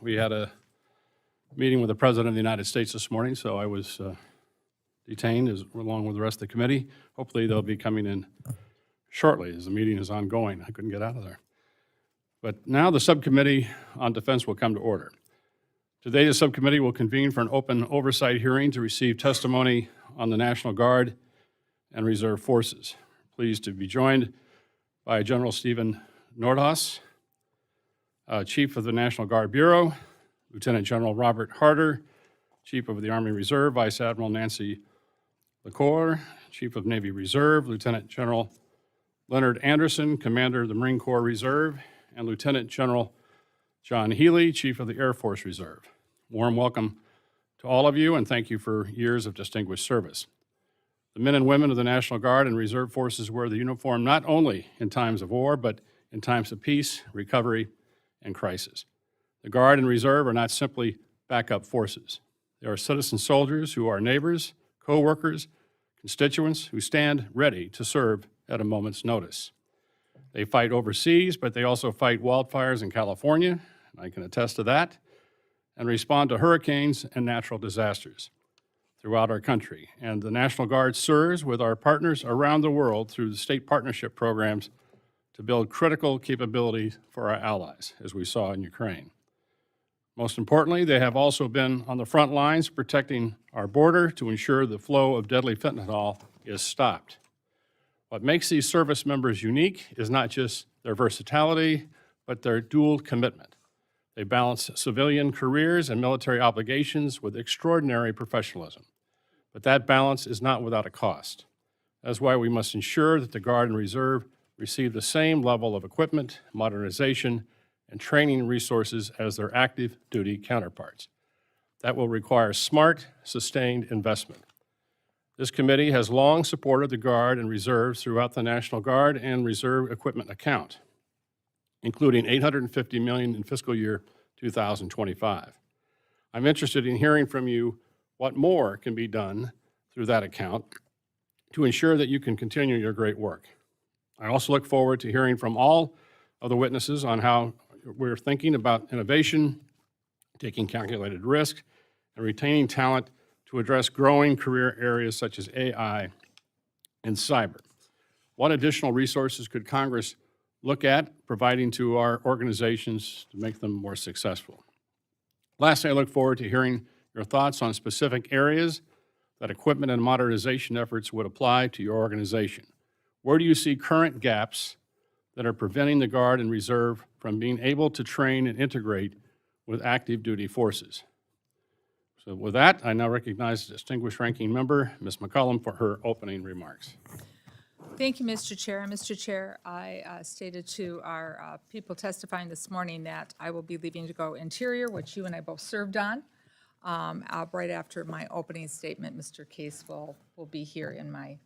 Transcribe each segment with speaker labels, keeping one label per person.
Speaker 1: We had a meeting with the President of the United States this morning, so I was detained along with the rest of the committee. Hopefully they'll be coming in shortly as the meeting is ongoing. I couldn't get out of there. But now the Subcommittee on Defense will come to order. Today the subcommittee will convene for an open oversight hearing to receive testimony on the National Guard and Reserve Forces. Pleased to be joined by General Stephen Nordhaus, Chief of the National Guard Bureau, Lieutenant General Robert Harter, Chief of the Army Reserve, Vice Admiral Nancy Lacore, Chief of Navy Reserve, Lieutenant General Leonard Anderson, Commander of the Marine Corps Reserve, and Lieutenant General John Healy, Chief of the Air Force Reserve. Warm welcome to all of you, and thank you for years of distinguished service. The men and women of the National Guard and Reserve Forces wear the uniform not only in times of war, but in times of peace, recovery, and crisis. The Guard and Reserve are not simply backup forces. They are citizen soldiers who are neighbors, co-workers, constituents who stand ready to serve at a moment's notice. They fight overseas, but they also fight wildfires in California, and I can attest to that, and respond to hurricanes and natural disasters throughout our country. And the National Guard serves with our partners around the world through the state partnership programs to build critical capabilities for our allies, as we saw in Ukraine. Most importantly, they have also been on the front lines protecting our border to ensure the flow of deadly fentanyl is stopped. What makes these service members unique is not just their versatility, but their dual commitment. They balance civilian careers and military obligations with extraordinary professionalism. But that balance is not without a cost. That's why we must ensure that the Guard and Reserve receive the same level of equipment, modernization, and training resources as their active duty counterparts. That will require smart, sustained investment. This committee has long supported the Guard and Reserves throughout the National Guard and Reserve equipment account, including $850 million in fiscal year 2025. I'm interested in hearing from you what more can be done through that account to ensure that you can continue your great work. I also look forward to hearing from all of the witnesses on how we're thinking about innovation, taking calculated risk, and retaining talent to address growing career areas such as AI and cyber. What additional resources could Congress look at providing to our organizations to make them more successful? Lastly, I look forward to hearing your thoughts on specific areas that equipment and modernization efforts would apply to your organization. Where do you see current gaps that are preventing the Guard and Reserve from being able to train and integrate with active duty forces? So with that, I now recognize the distinguished ranking member, Ms. McCollum, for her opening remarks.
Speaker 2: Thank you, Mr. Chair. Mr. Chair, I stated to our people testifying this morning that I will be leaving to go Interior, which you and I both served on. Right after my opening statement, Mr. Case will be here in my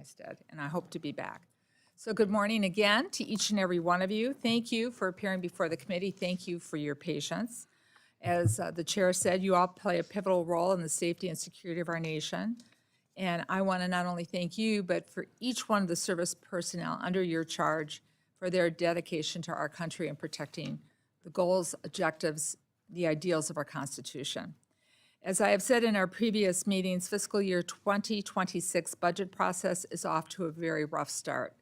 Speaker 2: stead, and I hope to be back. So good morning again to each and every one of you. Thank you for appearing before the committee. Thank you for your patience. As the chair said, you all play a pivotal role in the safety and security of our nation. And I want to not only thank you, but for each one of the service personnel under your charge for their dedication to our country and protecting the goals, objectives, the ideals of our Constitution. As I have said in our previous meetings, fiscal year 2026 budget process is off to a very rough start.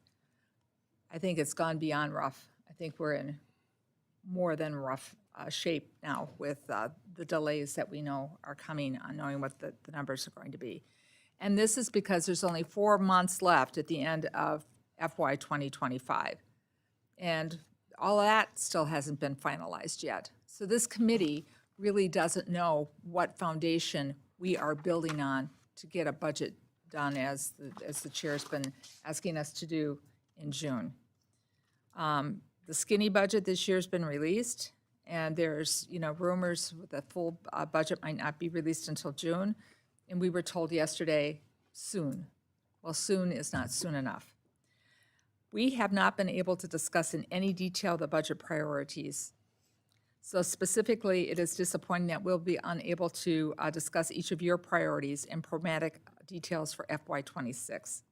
Speaker 2: I think it's gone beyond rough. I think we're in more than rough shape now with the delays that we know are coming on knowing what the numbers are going to be. And this is because there's only 4 months left at the end of FY 2025. And all of that still hasn't been finalized yet. So this committee really doesn't know what foundation we are building on to get a budget done as the chair's been asking us to do in June. The skinny budget this year has been released, and there's rumors the full budget might not be released until June, and we were told yesterday soon. Well, soon is not soon enough. We have not been able to discuss in any detail the budget priorities. So specifically, it is disappointing that we'll be unable to discuss each of your priorities and programmatic details for FY26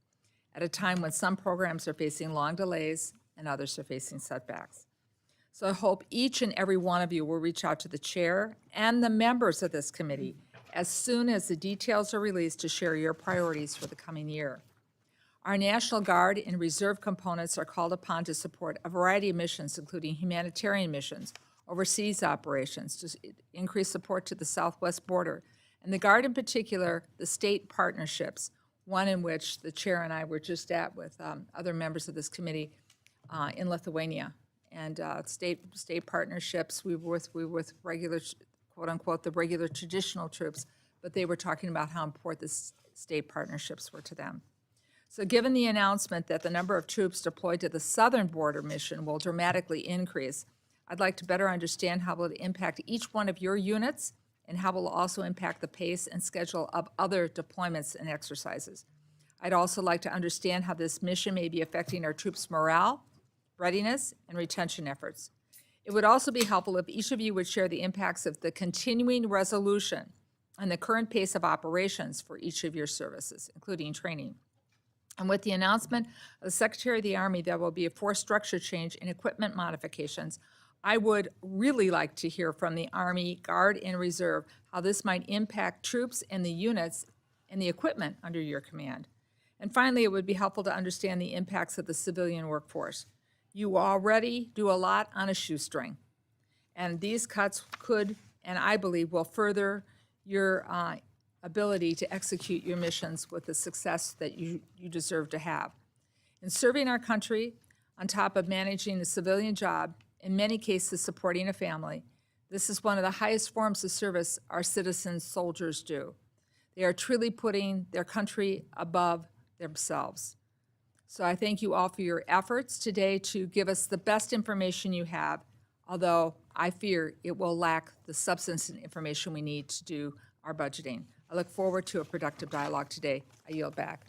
Speaker 2: at a time when some programs are facing long delays and others are facing setbacks. So I hope each and every one of you will reach out to the chair and the members of this committee as soon as the details are released to share your priorities for the coming year. Our National Guard and Reserve components are called upon to support a variety of missions, including humanitarian missions, overseas operations, to increase support to the southwest border, and the Guard in particular, the state partnerships, one in which the chair and I were just at with other members of this committee in Lithuania. And state partnerships, we were with regular, quote unquote, the regular traditional troops, but they were talking about how important the state partnerships were to them. So given the announcement that the number of troops deployed to the southern border mission will dramatically increase, I'd like to better understand how it will impact each one of your units and how it will also impact the pace and schedule of other deployments and exercises. I'd also like to understand how this mission may be affecting our troops' morale, readiness, and retention efforts. It would also be helpful if each of you would share the impacts of the continuing resolution and the current pace of operations for each of your services, including training. And with the announcement of the Secretary of the Army, there will be a force structure change and equipment modifications. I would really like to hear from the Army, Guard, and Reserve how this might impact troops and the units and the equipment under your command. And finally, it would be helpful to understand the impacts of the civilian workforce. You already do a lot on a shoestring, and these cuts could, and I believe, will further your ability to execute your missions with the success that you deserve to have. In serving our country, on top of managing a civilian job, in many cases supporting a family, this is one of the highest forms of service our citizens, soldiers do. They are truly putting their country above themselves. So I thank you all for your efforts today to give us the best information you have, although I fear it will lack the substance and information we need to do our budgeting. I look forward to a productive dialogue today. I yield back.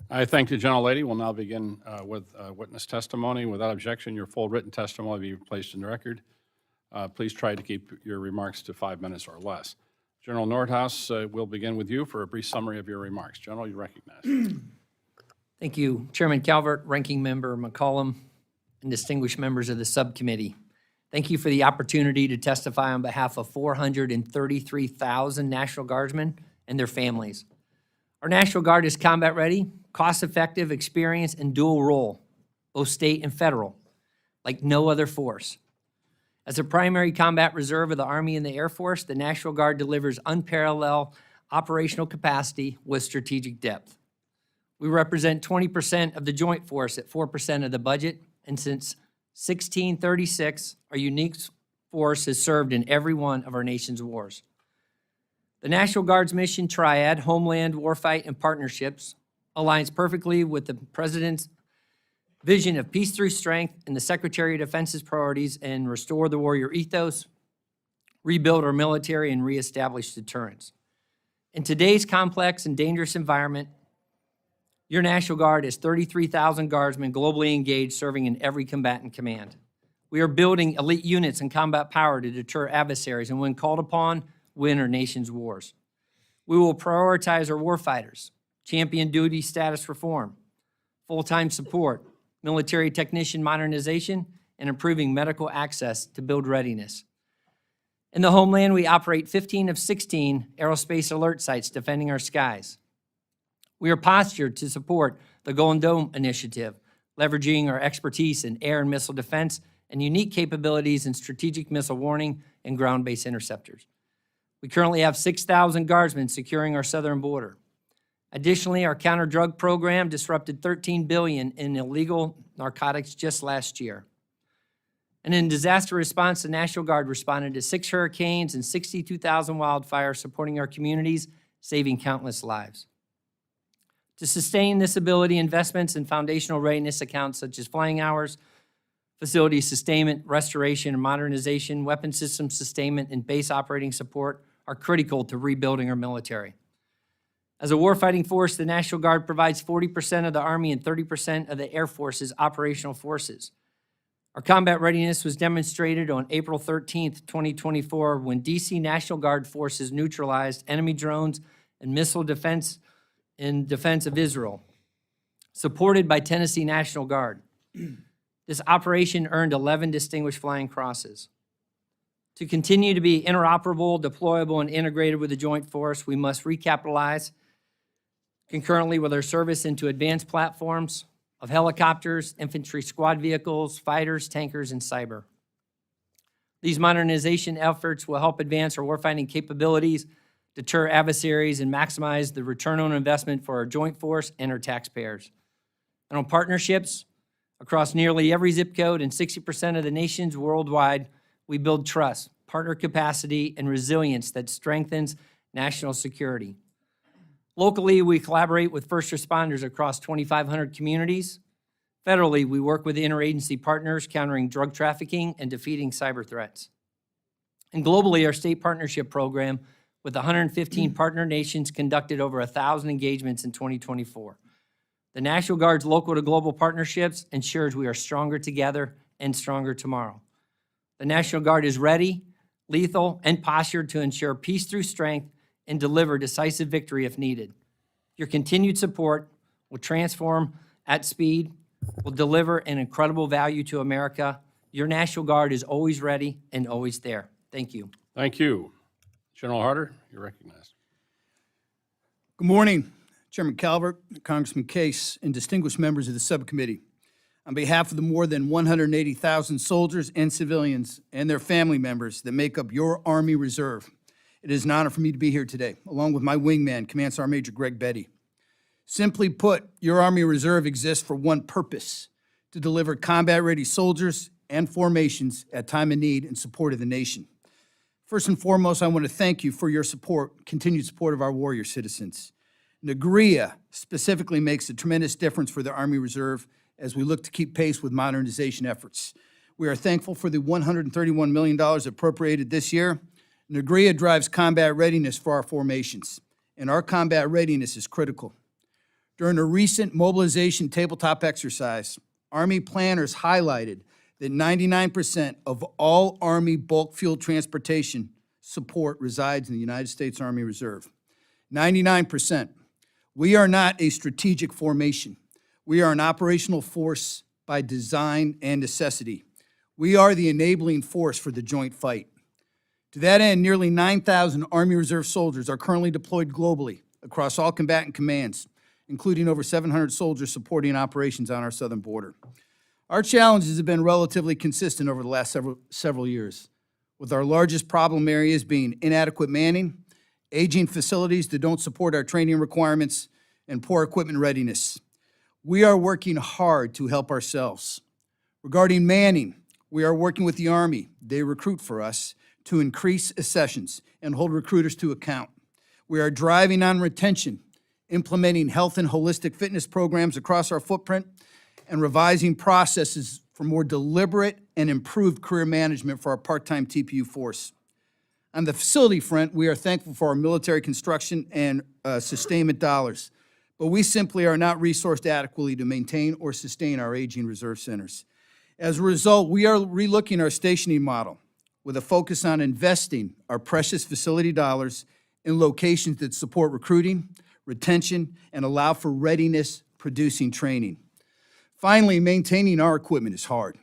Speaker 1: I thank the gentlelady. We'll now begin with witness testimony. Without objection, your full written testimony will be placed in the record. Please try to keep your remarks to 5 minutes or less. General Nordhaus, we'll begin with you for a brief summary of your remarks. General, you recognize.
Speaker 3: Thank you, Chairman Calvert, Ranking Member McCollum, and distinguished members of the subcommittee. Thank you for the opportunity to testify on behalf of 433,000 National Guardsmen and their families. Our National Guard is combat ready, cost-effective, experienced, and dual role, both state and federal, like no other force. As a primary combat reserve of the Army and the Air Force, the National Guard delivers unparalleled operational capacity with strategic depth. We represent 20% of the joint force at 4% of the budget, and since 1636, our unique force has served in every one of our nation's wars. The National Guard's mission triad, Homeland, Warfight, and Partnerships, aligns perfectly with the President's vision of peace through strength and the Secretary of Defense's priorities and restore the warrior ethos, rebuild our military, and reestablish deterrence. In today's complex and dangerous environment, your National Guard is 33,000 Guardsmen globally engaged, serving in every combatant command. We are building elite units and combat power to deter adversaries and, when called upon, win our nation's wars. We will prioritize our warfighters, champion duty status reform, full-time support, military technician modernization, and improving medical access to build readiness. In the homeland, we operate 15 of 16 aerospace alert sites defending our skies. We are postured to support the Golden Dome initiative, leveraging our expertise in air and missile defense and unique capabilities in strategic missile warning and ground-based interceptors. We currently have 6,000 Guardsmen securing our southern border. Additionally, our counter-drug program disrupted $13 billion in illegal narcotics just last year. And in disaster response, the National Guard responded to 6 hurricanes and 62,000 wildfires, supporting our communities, saving countless lives. To sustain this ability, investments in foundational readiness accounts such as flying hours, facility sustainment, restoration and modernization, weapon system sustainment, and base operating support are critical to rebuilding our military. As a warfighting force, the National Guard provides 40% of the Army and 30% of the Air Force's operational forces. Our combat readiness was demonstrated on April 13th, 2024, when D.C. National Guard forces neutralized enemy drones and missile defense in defense of Israel, supported by Tennessee National Guard. This operation earned 11 Distinguished Flying Crosses. To continue to be interoperable, deployable, and integrated with the Joint Force, we must recapitalize concurrently with our service into advanced platforms of helicopters, infantry squad vehicles, fighters, tankers, and cyber. These modernization efforts will help advance our warfighting capabilities, deter adversaries, and maximize the return on investment for our Joint Force and our taxpayers. And on partnerships, across nearly every zip code and 60% of the nations worldwide, we build trust, partner capacity, and resilience that strengthens national security. Locally, we collaborate with first responders across 2,500 communities. Federally, we work with interagency partners countering drug trafficking and defeating cyber threats. And globally, our state partnership program with 115 partner nations conducted over 1,000 engagements in 2024. The National Guard's local to global partnerships ensures we are stronger together and stronger tomorrow. The National Guard is ready, lethal, and postured to ensure peace through strength and deliver decisive victory if needed. Your continued support will transform at speed, will deliver an incredible value to America. Your National Guard is always ready and always there. Thank you.
Speaker 1: Thank you. General Harter, you're recognized.
Speaker 4: Good morning, Chairman Calvert, Congressman Case, and distinguished members of the subcommittee. On behalf of the more than 180,000 soldiers and civilians and their family members that make up your Army Reserve, it is an honor for me to be here today, along with my wingman, Command Sergeant Major Greg Betty. Simply put, your Army Reserve exists for one purpose: to deliver combat-ready soldiers and formations at time of need in support of the nation. First and foremost, I want to thank you for your support, continued support of our warrior citizens. NGRIA specifically makes a tremendous difference for the Army Reserve as we look to keep pace with modernization efforts. We are thankful for the $131 million appropriated this year. NGRIA drives combat readiness for our formations, and our combat readiness is critical. During a recent mobilization tabletop exercise, Army planners highlighted that 99% of all Army bulk fuel transportation support resides in the United States Army Reserve. 99%. We are not a strategic formation. We are an operational force by design and necessity. We are the enabling force for the joint fight. To that end, nearly 9,000 Army Reserve soldiers are currently deployed globally across all combatant commands, including over 700 soldiers supporting operations on our southern border. Our challenges have been relatively consistent over the last several years, with our largest problem areas being inadequate manning, aging facilities that don't support our training requirements, and poor equipment readiness. We are working hard to help ourselves. Regarding manning, we are working with the Army, they recruit for us, to increase accessions and hold recruiters to account. We are driving on retention, implementing health and holistic fitness programs across our footprint, and revising processes for more deliberate and improved career management for our part-time TPU force. On the facility front, we are thankful for our military construction and sustainment dollars, but we simply are not resourced adequately to maintain or sustain our aging reserve centers. As a result, we are relooking our stationing model with a focus on investing our precious facility dollars in locations that support recruiting, retention, and allow for readiness-producing training. Finally, maintaining our equipment is hard.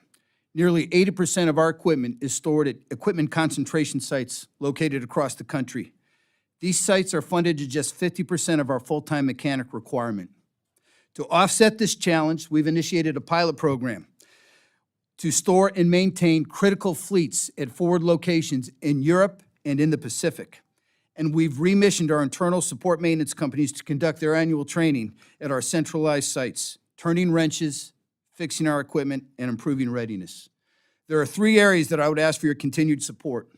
Speaker 4: Nearly 80% of our equipment is stored at equipment concentration sites located across the country. These sites are funded to just 50% of our full-time mechanic requirement. To offset this challenge, we've initiated a pilot program to store and maintain critical fleets at forward locations in Europe and in the Pacific. And we've remissioned our internal support maintenance companies to conduct their annual training at our centralized sites, turning wrenches, fixing our equipment, and improving readiness. There are three areas that I would ask for your continued support.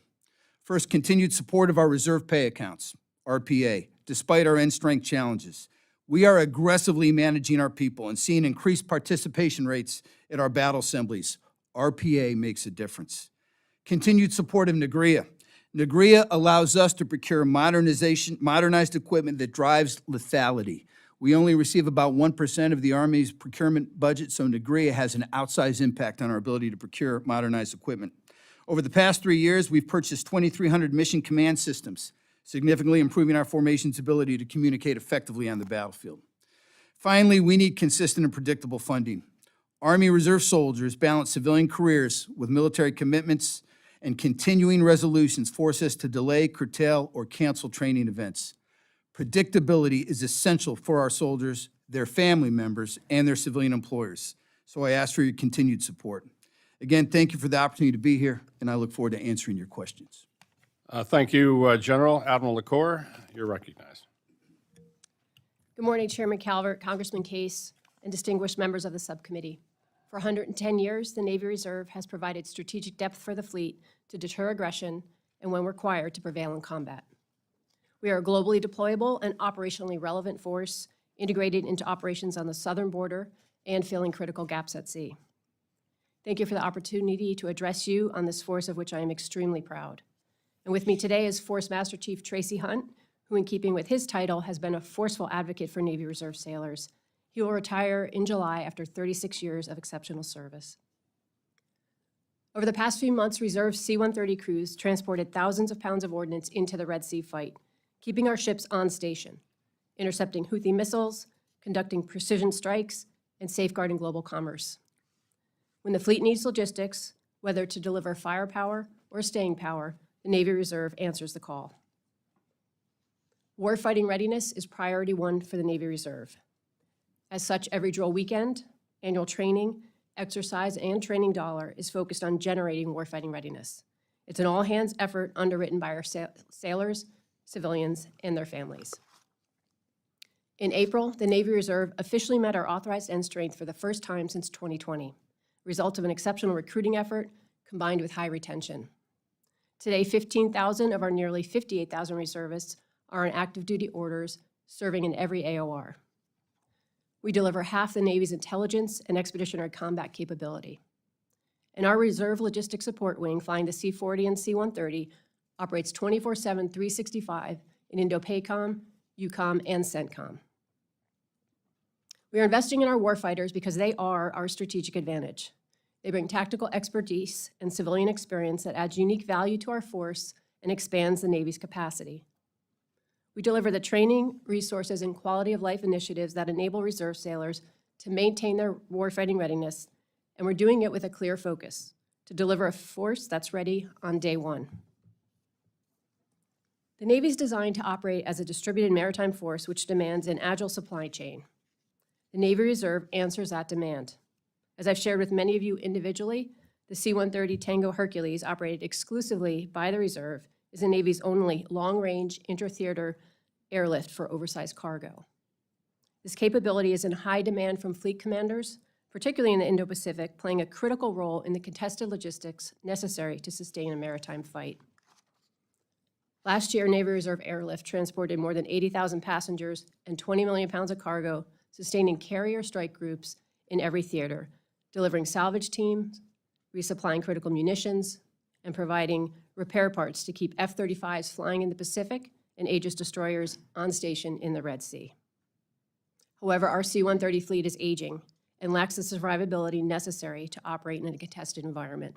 Speaker 4: First, continued support of our reserve pay accounts, RPA, despite our end strength challenges. We are aggressively managing our people and seeing increased participation rates at our battle assemblies. RPA makes a difference. Continued support of NGRIA. NGRIA allows us to procure modernized equipment that drives lethality. We only receive about 1% of the Army's procurement budget, so NGRIA has an outsized impact on our ability to procure modernized equipment. Over the past 3 years, we've purchased 2,300 mission command systems, significantly improving our formation's ability to communicate effectively on the battlefield. Finally, we need consistent and predictable funding. Army Reserve soldiers balance civilian careers with military commitments, and continuing resolutions force us to delay, curtail, or cancel training events. Predictability is essential for our soldiers, their family members, and their civilian employers. So I ask for your continued support. Again, thank you for the opportunity to be here, and I look forward to answering your questions.
Speaker 1: Thank you, General. Admiral Lacore, you're recognized.
Speaker 5: Good morning, Chairman Calvert, Congressman Case, and distinguished members of the subcommittee. For 110 years, the Navy Reserve has provided strategic depth for the fleet to deter aggression and, when required, to prevail in combat. We are a globally deployable and operationally relevant force integrated into operations on the southern border and filling critical gaps at sea. Thank you for the opportunity to address you on this force of which I am extremely proud. And with me today is Force Master Chief Tracy Hunt, who, in keeping with his title, has been a forceful advocate for Navy Reserve sailors. He will retire in July after 36 years of exceptional service. Over the past few months, Reserve C-130 crews transported thousands of pounds of ordnance into the Red Sea fight, keeping our ships on station, intercepting Houthi missiles, conducting precision strikes, and safeguarding global commerce. When the fleet needs logistics, whether to deliver firepower or staying power, the Navy Reserve answers the call. Warfighting readiness is priority one for the Navy Reserve. As such, every drill weekend, annual training, exercise, and training dollar is focused on generating warfighting readiness. It's an all-hands effort underwritten by our sailors, civilians, and their families. In April, the Navy Reserve officially met our authorized end strength for the first time since 2020, result of an exceptional recruiting effort combined with high retention. Today, 15,000 of our nearly 58,000 reservists are on active duty orders, serving in every AOR. We deliver half the Navy's intelligence and expeditionary combat capability. And our Reserve Logistics Support Wing, flying the C-40 and C-130, operates 24/7, 365 in Indo-PACOM, EUCOM, and CENTCOM. We are investing in our warfighters because they are our strategic advantage. They bring tactical expertise and civilian experience that adds unique value to our force and expands the Navy's capacity. We deliver the training, resources, and quality of life initiatives that enable reserve sailors to maintain their warfighting readiness, and we're doing it with a clear focus, to deliver a force that's ready on day one. The Navy is designed to operate as a distributed maritime force which demands an agile supply chain. The Navy Reserve answers that demand. As I've shared with many of you individually, the C-130 Tango Hercules, operated exclusively by the Reserve, is the Navy's only long-range inter-theater airlift for oversized cargo. This capability is in high demand from fleet commanders, particularly in the Indo-Pacific, playing a critical role in the contested logistics necessary to sustain a maritime fight. Last year, Navy Reserve airlift transported more than 80,000 passengers and 20 million pounds of cargo, sustaining carrier strike groups in every theater, delivering salvage teams, resupplying critical munitions, and providing repair parts to keep F-35s flying in the Pacific and Aegis destroyers on station in the Red Sea. However, our C-130 fleet is aging and lacks the survivability necessary to operate in a contested environment.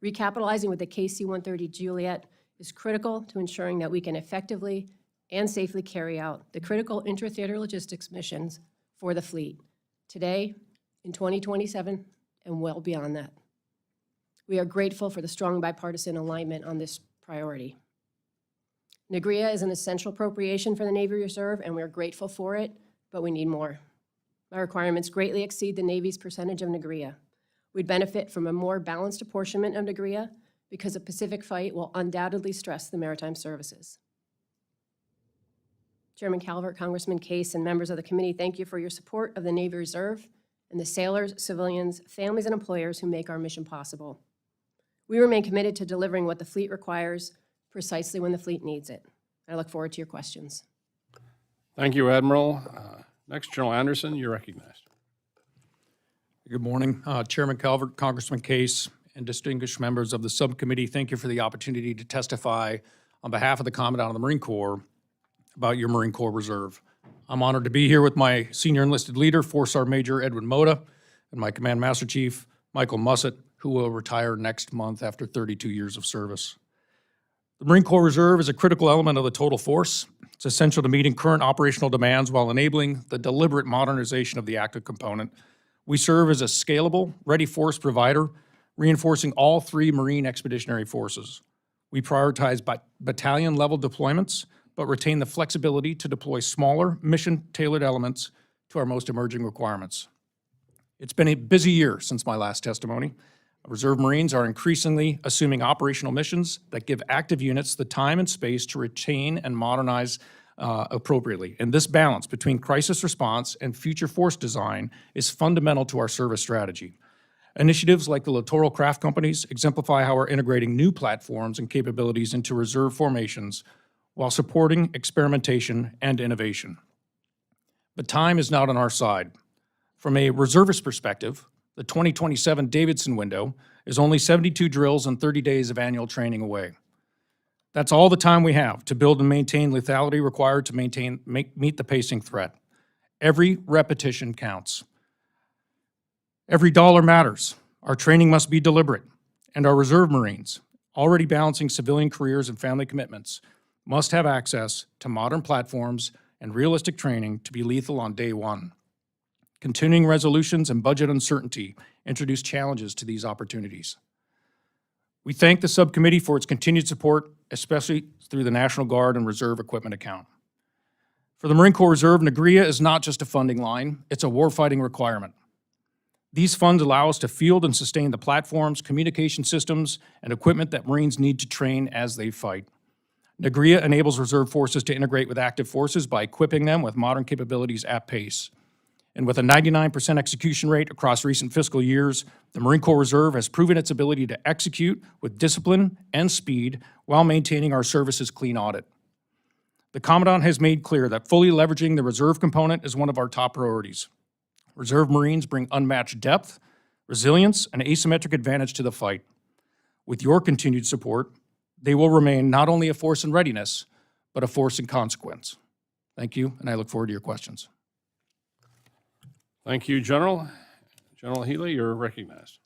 Speaker 5: Recapitalizing with the KC-130 Juliet is critical to ensuring that we can effectively and safely carry out the critical inter-theater logistics missions for the fleet today, in 2027, and well beyond that. We are grateful for the strong bipartisan alignment on this priority. NGRIA is an essential appropriation for the Navy Reserve, and we are grateful for it, but we need more. Our requirements greatly exceed the Navy's percentage of NGRIA. We'd benefit from a more balanced apportionment of NGRIA because a Pacific fight will undoubtedly stress the maritime services. Chairman Calvert, Congressman Case, and members of the committee, thank you for your support of the Navy Reserve and the sailors, civilians, families, and employers who make our mission possible. We remain committed to delivering what the fleet requires precisely when the fleet needs it. I look forward to your questions.
Speaker 1: Thank you, Admiral. Next, General Anderson, you're recognized.
Speaker 6: Good morning, Chairman Calvert, Congressman Case, and distinguished members of the subcommittee. Thank you for the opportunity to testify on behalf of the Commandant of the Marine Corps about your Marine Corps Reserve. I'm honored to be here with my senior enlisted leader, Four Sergeant Major Edwin Moda, and my Command Master Chief, Michael Mussett, who will retire next month after 32 years of service. The Marine Corps Reserve is a critical element of the total force. It's essential to meeting current operational demands while enabling the deliberate modernization of the active component We serve as a scalable, ready force provider, reinforcing all three Marine Expeditionary Forces. We prioritize battalion-level deployments, but retain the flexibility to deploy smaller, mission-tailored elements to our most emerging requirements. It's been a busy year since my last testimony. Reserve Marines are increasingly assuming operational missions that give active units the time and space to retain and modernize appropriately. And this balance between crisis response and future force design is fundamental to our service strategy. Initiatives like the Littoral Craft Companies exemplify how we're integrating new platforms and capabilities into reserve formations while supporting experimentation and innovation. But time is not on our side. From a reservist perspective, the 2027 Davidson window is only 72 drills and 30 days of annual training away. That's all the time we have to build and maintain lethality required to meet the pacing threat. Every repetition counts. Every dollar matters. Our training must be deliberate, and our Reserve Marines, already balancing civilian careers and family commitments, must have access to modern platforms and realistic training to be lethal on day one. Continuing resolutions and budget uncertainty introduce challenges to these opportunities. We thank the subcommittee for its continued support, especially through the National Guard and Reserve Equipment account. For the Marine Corps Reserve, NGREA is not just a funding line, it's a warfighting requirement. These funds allow us to field and sustain the platforms, communication systems, and equipment that Marines need to train as they fight. NGREA enables reserve forces to integrate with active forces by equipping them with modern capabilities at pace. And with a 99% execution rate across recent fiscal years, the Marine Corps Reserve has proven its ability to execute with discipline and speed while maintaining our service's clean audit. The Commandant has made clear that fully leveraging the reserve component is one of our top priorities. Reserve Marines bring unmatched depth, resilience, and asymmetric advantage to the fight. With your continued support, they will remain not only a force in readiness, but a force in consequence. Thank you, and I look forward to your questions.
Speaker 1: Thank you, General. General Healy, you're recognized.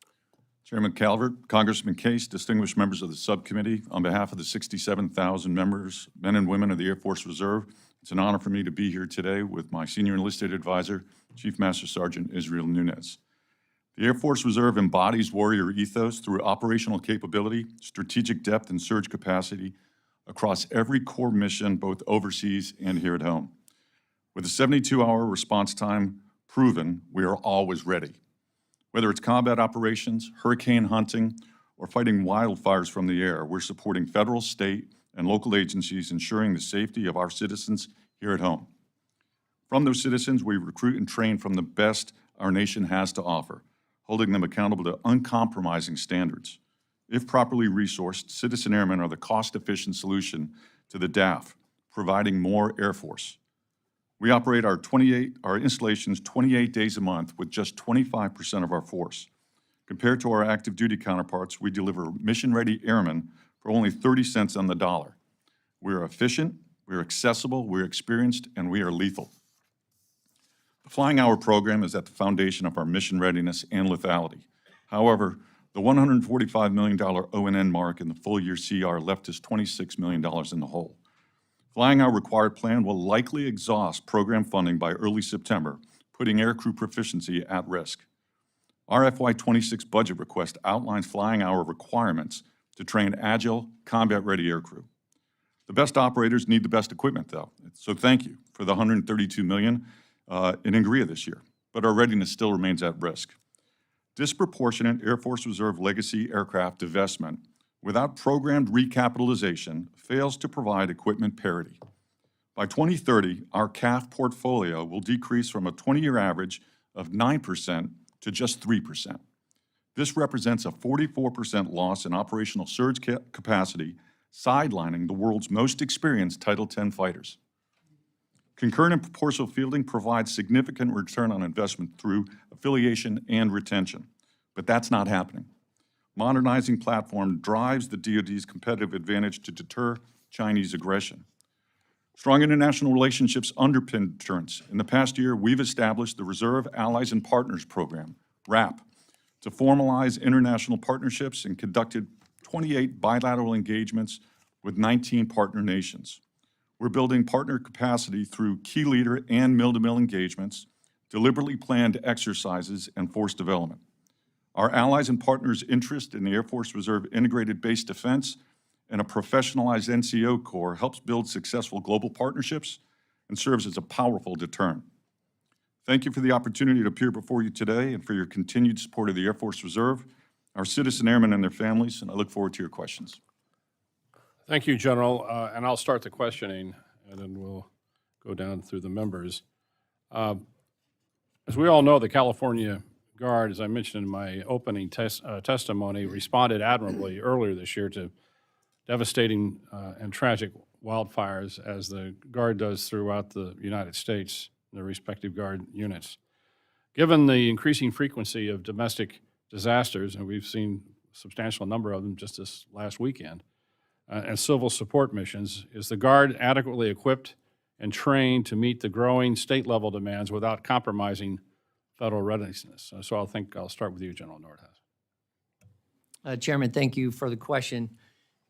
Speaker 7: Chairman Calvert, Congressman Case, distinguished members of the subcommittee, on behalf of the 67,000 members, men and women of the Air Force Reserve, it's an honor for me to be here today with my senior enlisted advisor, Chief Master Sergeant Israel Nunez. The Air Force Reserve embodies warrior ethos through operational capability, strategic depth, and surge capacity across every core mission, both overseas and here at home. With a 72-hour response time proven, we are always ready. Whether it's combat operations, hurricane hunting, or fighting wildfires from the air, we're supporting federal, state, and local agencies, ensuring the safety of our citizens here at home. From those citizens, we recruit and train from the best our nation has to offer, holding them accountable to uncompromising standards. If properly resourced, citizen airmen are the cost-efficient solution to the DAF, providing more Air Force. We operate our installations 28 days a month with just 25% of our force. Compared to our active duty counterparts, we deliver mission-ready airmen for only 30 cents on the dollar. We are efficient, we are accessible, we're experienced, and we are lethal. The Flying Hour program is at the foundation of our mission readiness and lethality. However, the $145 million O&N mark in the full year CR left us $26 million in the hole. Flying Hour required plan will likely exhaust program funding by early September, putting aircrew proficiency at risk. Our FY26 budget request outlines Flying Hour requirements to train agile, combat-ready aircrew. The best operators need the best equipment, though, so thank you for the $132 million in NGREA this year, but our readiness still remains at risk. Disproportionate Air Force Reserve legacy aircraft divestment without programmed recapitalization fails to provide equipment parity. By 2030, our CAF portfolio will decrease from a 20-year average of 9% to just 3%. This represents a 44% loss in operational surge capacity, sidelining the world's most experienced Title X fighters. Concurrent and proportional fielding provides significant return on investment through affiliation and retention, but that's not happening. Modernizing platform drives the DoD's competitive advantage to deter Chinese aggression. Strong international relationships underpin deterrence. In the past year, we've established the Reserve Allies and Partners Program, RAP, to formalize international partnerships and conducted 28 bilateral engagements with 19 partner nations. We're building partner capacity through key leader and mill-to-mill engagements, deliberately planned exercises, and force development. Our allies and partners' interest in the Air Force Reserve Integrated Base Defense and a professionalized NCO Corps helps build successful global partnerships and serves as a powerful deterrent. Thank you for the opportunity to appear before you today and for your continued support of the Air Force Reserve, our citizen airmen and their families, and I look forward to your questions.
Speaker 1: Thank you, General, and I'll start the questioning, and then we'll go down through the members. As we all know, the California Guard, as I mentioned in my opening testimony, responded admirably earlier this year to devastating and tragic wildfires, as the Guard does throughout the United States, their respective Guard units. Given the increasing frequency of domestic disasters, and we've seen a substantial number of them just this last weekend, and civil support missions, is the Guard adequately equipped and trained to meet the growing state-level demands without compromising federal readiness? So I'll start with you, General Nordhaus.
Speaker 3: Chairman, thank you for the question.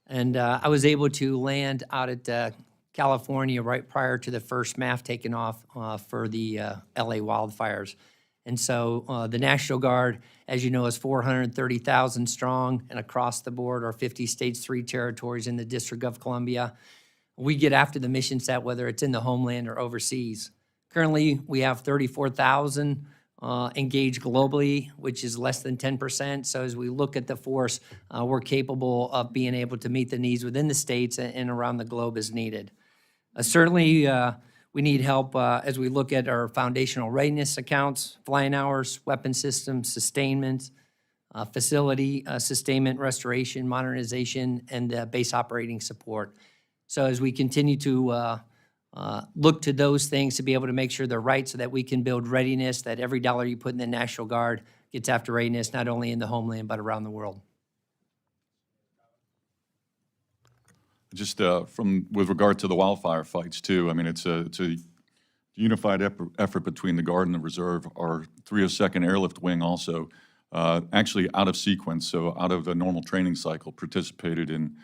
Speaker 3: And I was able to land out at California right prior to the first MAF taking off for the LA wildfires. And so the National Guard, as you know, is 430,000 strong, and across the board are 50 states, 3 territories in the District of Columbia. We get after the mission set, whether it's in the homeland or overseas. Currently, we have 34,000 engaged globally, which is less than 10%. So as we look at the force, we're capable of being able to meet the needs within the states and around the globe as needed. Certainly, we need help as we look at our foundational readiness accounts, flying hours, weapon systems, sustainment, facility sustainment, restoration, modernization, and base operating support. So as we continue to look to those things to be able to make sure they're right so that we can build readiness, that every dollar you put in the National Guard gets after readiness, not only in the homeland, but around the world.
Speaker 7: Just with regard to the wildfire fights too, I mean, it's a unified effort between the Guard and the Reserve. Our 302nd Airlift Wing also, actually out of sequence, so out of the normal training cycle, participated in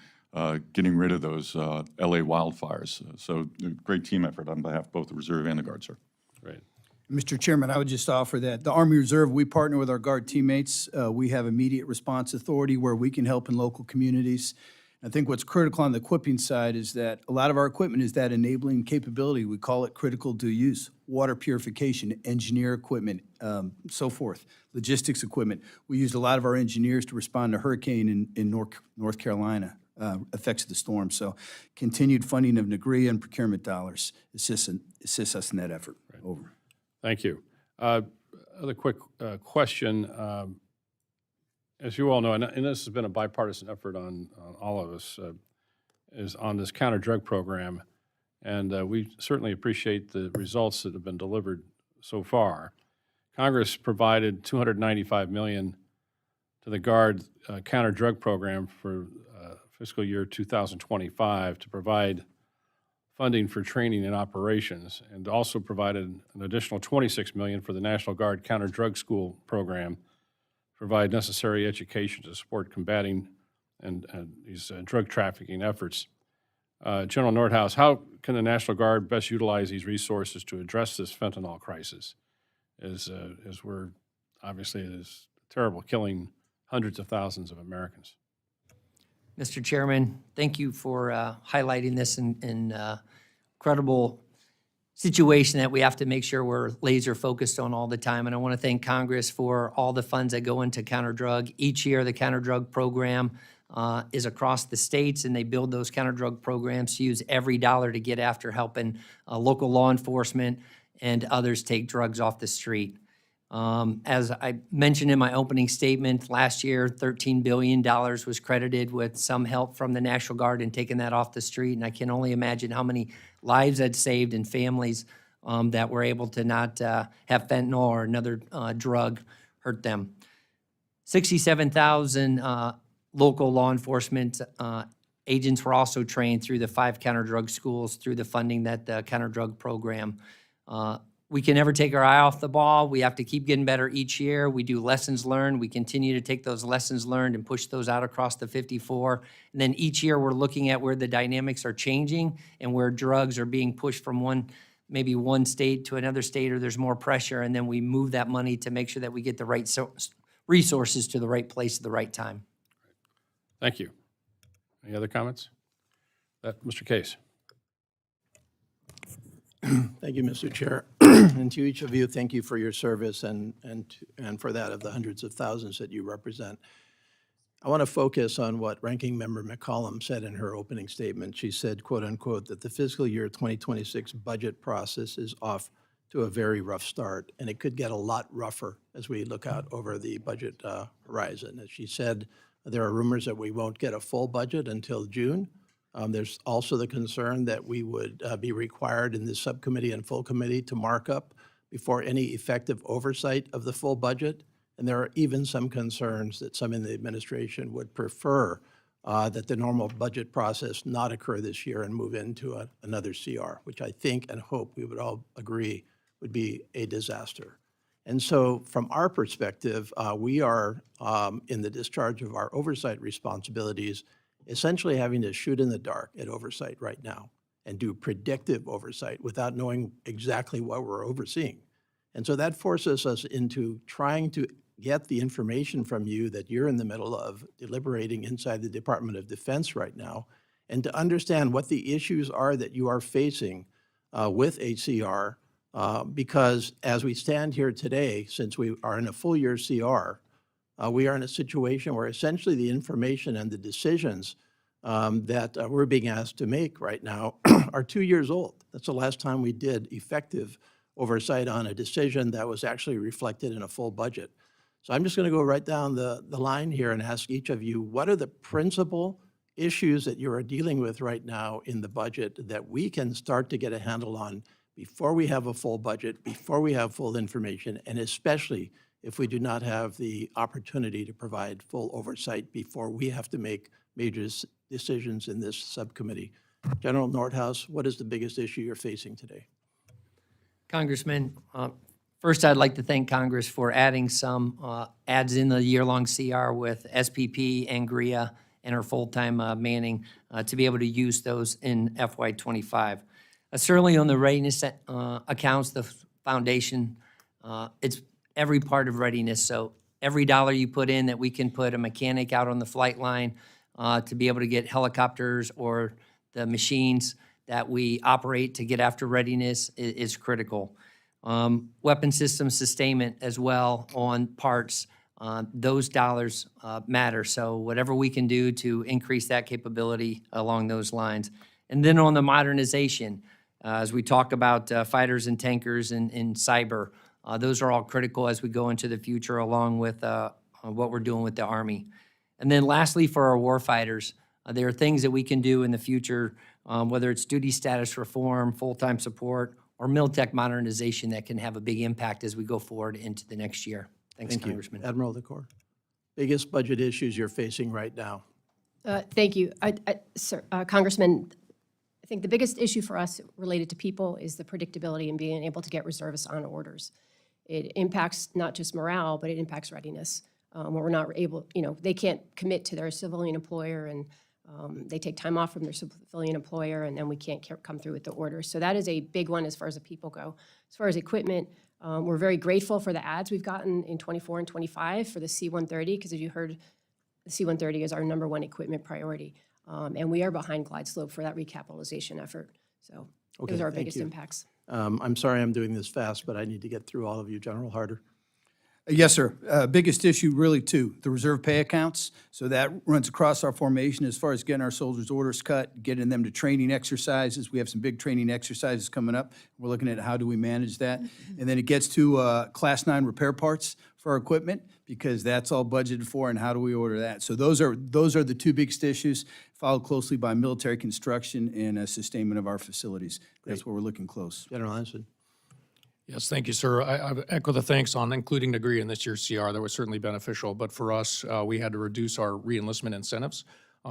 Speaker 7: getting rid of those LA wildfires. So great team effort on behalf of both the Reserve and the Guard, sir.
Speaker 1: Great.
Speaker 4: Mr. Chairman, I would just offer that the Army Reserve, we partner with our Guard teammates. We have immediate response authority where we can help in local communities. I think what's critical on the equipping side is that a lot of our equipment is that enabling capability. We call it critical dual use, water purification, engineer equipment, so forth, logistics equipment. We used a lot of our engineers to respond to hurricane in North Carolina, effects of the storm. So continued funding of NAGRIA and procurement dollars assists us in that effort. Right. Over.
Speaker 1: Thank you. Other quick question. As you all know, and this has been a bipartisan effort on all of us, is on this counter-drug program. And we certainly appreciate the results that have been delivered so far. Congress provided $295 million to the Guard counter-drug program for fiscal year 2025 to provide funding for training and operations, and also provided an additional $26 million for the National Guard counter-drug school program, provide necessary education to support combating and these drug trafficking efforts. General Nordhaus, how can the National Guard best utilize these resources to address this fentanyl crisis, as we're obviously it is terrible, killing hundreds of thousands of Americans?
Speaker 3: Mr. Chairman, thank you for highlighting this incredible situation that we have to make sure we're laser focused on all the time. And I want to thank Congress for all the funds that go into counter-drug. Each year, the counter-drug program is across the states, and they build those counter-drug programs to use every dollar to get after helping local law enforcement and others take drugs off the street. As I mentioned in my opening statement, last year, $13 billion was credited with some help from the National Guard in taking that off the street. And I can only imagine how many lives that saved and families that were able to not have fentanyl or another drug hurt them. 67,000 local law enforcement agents were also trained through the 5 counter-drug schools through the funding that the counter-drug program. We can never take our eye off the ball. We have to keep getting better each year. We do lessons learned. We continue to take those lessons learned and push those out across the 54. And then each year we're looking at where the dynamics are changing and where drugs are being pushed from one maybe one state to another state, or there's more pressure, and then we move that money to make sure that we get the right resources to the right place at the right time.
Speaker 1: Thank you. Any other comments? Mr. Case?
Speaker 8: Thank you, Mr. Chair. And to each of you, thank you for your service and for that of the hundreds of thousands that you represent. I want to focus on what Ranking Member McCollum said in her opening statement. She said, quote unquote, that the fiscal year 2026 budget process is off to a very rough start, and it could get a lot rougher as we look out over the budget horizon. As she said, there are rumors that we won't get a full budget until June. There's also the concern that we would be required in this subcommittee and full committee to mark up before any effective oversight of the full budget. And there are even some concerns that some in the administration would prefer that the normal budget process not occur this year and move into another CR, which I think and hope we would all agree would be a disaster. And so from our perspective, we are in the discharge of our oversight responsibilities essentially having to shoot in the dark at oversight right now and do predictive oversight without knowing exactly what we're overseeing. And so that forces us into trying to get the information from you that you're in the middle of deliberating inside the Department of Defense right now, and to understand what the issues are that you are facing with HCR, because as we stand here today, since we are in a full year CR, we are in a situation where essentially the information and the decisions that we're being asked to make right now are 2 years old. That's the last time we did effective oversight on a decision that was actually reflected in a full budget. So I'm just going to go right down the line here and ask each of you, what are the principal issues that you are dealing with right now in the budget that we can start to get a handle on before we have a full budget, before we have full information, and especially if we do not have the opportunity to provide full oversight before we have to make major decisions in this subcommittee. General Nordhaus, what is the biggest issue you're facing today?
Speaker 3: Congressman, first I'd like to thank Congress for adding some adds in the year-long CR with SPP and GRIA and our full-time manning to be able to use those in FY25. Certainly on the readiness accounts, the foundation, it's every part of readiness. So every dollar you put in that we can put a mechanic out on the flight line to be able to get helicopters or the machines that we operate to get after readiness is critical. Weapon system sustainment as well on parts, those dollars matter. So whatever we can do to increase that capability along those lines. And then on the modernization, as we talk about fighters and tankers and cyber, those are all critical as we go into the future along with what we're doing with the Army. And then lastly, for our warfighters, there are things that we can do in the future, whether it's duty status reform, full-time support, or mil-tech modernization that can have a big impact as we go forward into the next year. Thanks,
Speaker 8: Thank you.
Speaker 3: Congressman.
Speaker 8: Admiral Lacore, biggest budget issues you're facing right now?
Speaker 5: Thank you. Sir, Congressman, I think the biggest issue for us related to people is the predictability and being able to get reservists on orders. It impacts not just morale, but it impacts readiness. When we're not able, they can't commit to their civilian employer, and they take time off from their civilian employer, and then we can't come through with the orders. So that is a big one as far as the people go. As far as equipment, we're very grateful for the ads we've gotten in 24 and 25 for the C-130, because as you heard, the C-130 is our #1 equipment priority. And we are behind glide slope for that recapitalization effort. So
Speaker 8: Okay,
Speaker 5: those are our
Speaker 8: thank
Speaker 5: biggest
Speaker 8: you.
Speaker 5: impacts.
Speaker 8: I'm sorry I'm doing this fast, but I need to get through all of you. General Harter.
Speaker 4: Yes, sir. Biggest issue really two, the reserve pay accounts. So that runs across our formation as far as getting our soldiers' orders cut, getting them to training exercises. We have some big training exercises coming up. We're looking at how do we manage that. And then it gets to Class 9 repair parts for our equipment, because that's all budgeted for, and how do we order that? So those are the two biggest issues, followed closely by military construction and sustainment of our facilities. That's where we're looking close.
Speaker 8: General Hanson.
Speaker 6: Yes, thank you, sir. I echo the thanks on including degree in this year's CR. That was certainly beneficial. But for us, we had to reduce our re-enlistment incentives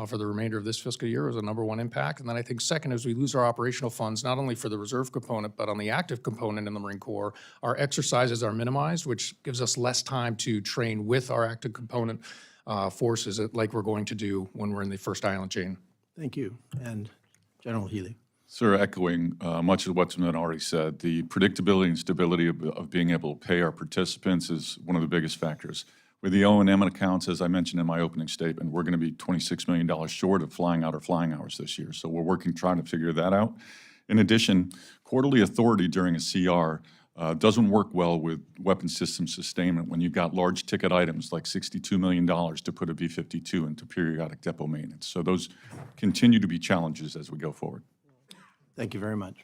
Speaker 6: for the remainder of this fiscal year as a #1 impact. And then I think second, as we lose our operational funds, not only for the reserve component, but on the active component in the Marine Corps, our exercises are minimized, which gives us less time to train with our active component forces like we're going to do when we're in the first island chain.
Speaker 8: Thank you. And General Healy.
Speaker 7: Sir, echoing much of what's been already said, the predictability and stability of being able to pay our participants is one of the biggest factors. With the O&M accounts, as I mentioned in my opening statement, we're going to be $26 million short of flying out our flying hours this year. So we're working, trying to figure that out. In addition, quarterly authority during a CR doesn't work well with weapon system sustainment when you've got large ticket items like $62 million to put a B-52 into periodic depot maintenance. So those continue to be challenges as we go forward.
Speaker 8: Thank you very much.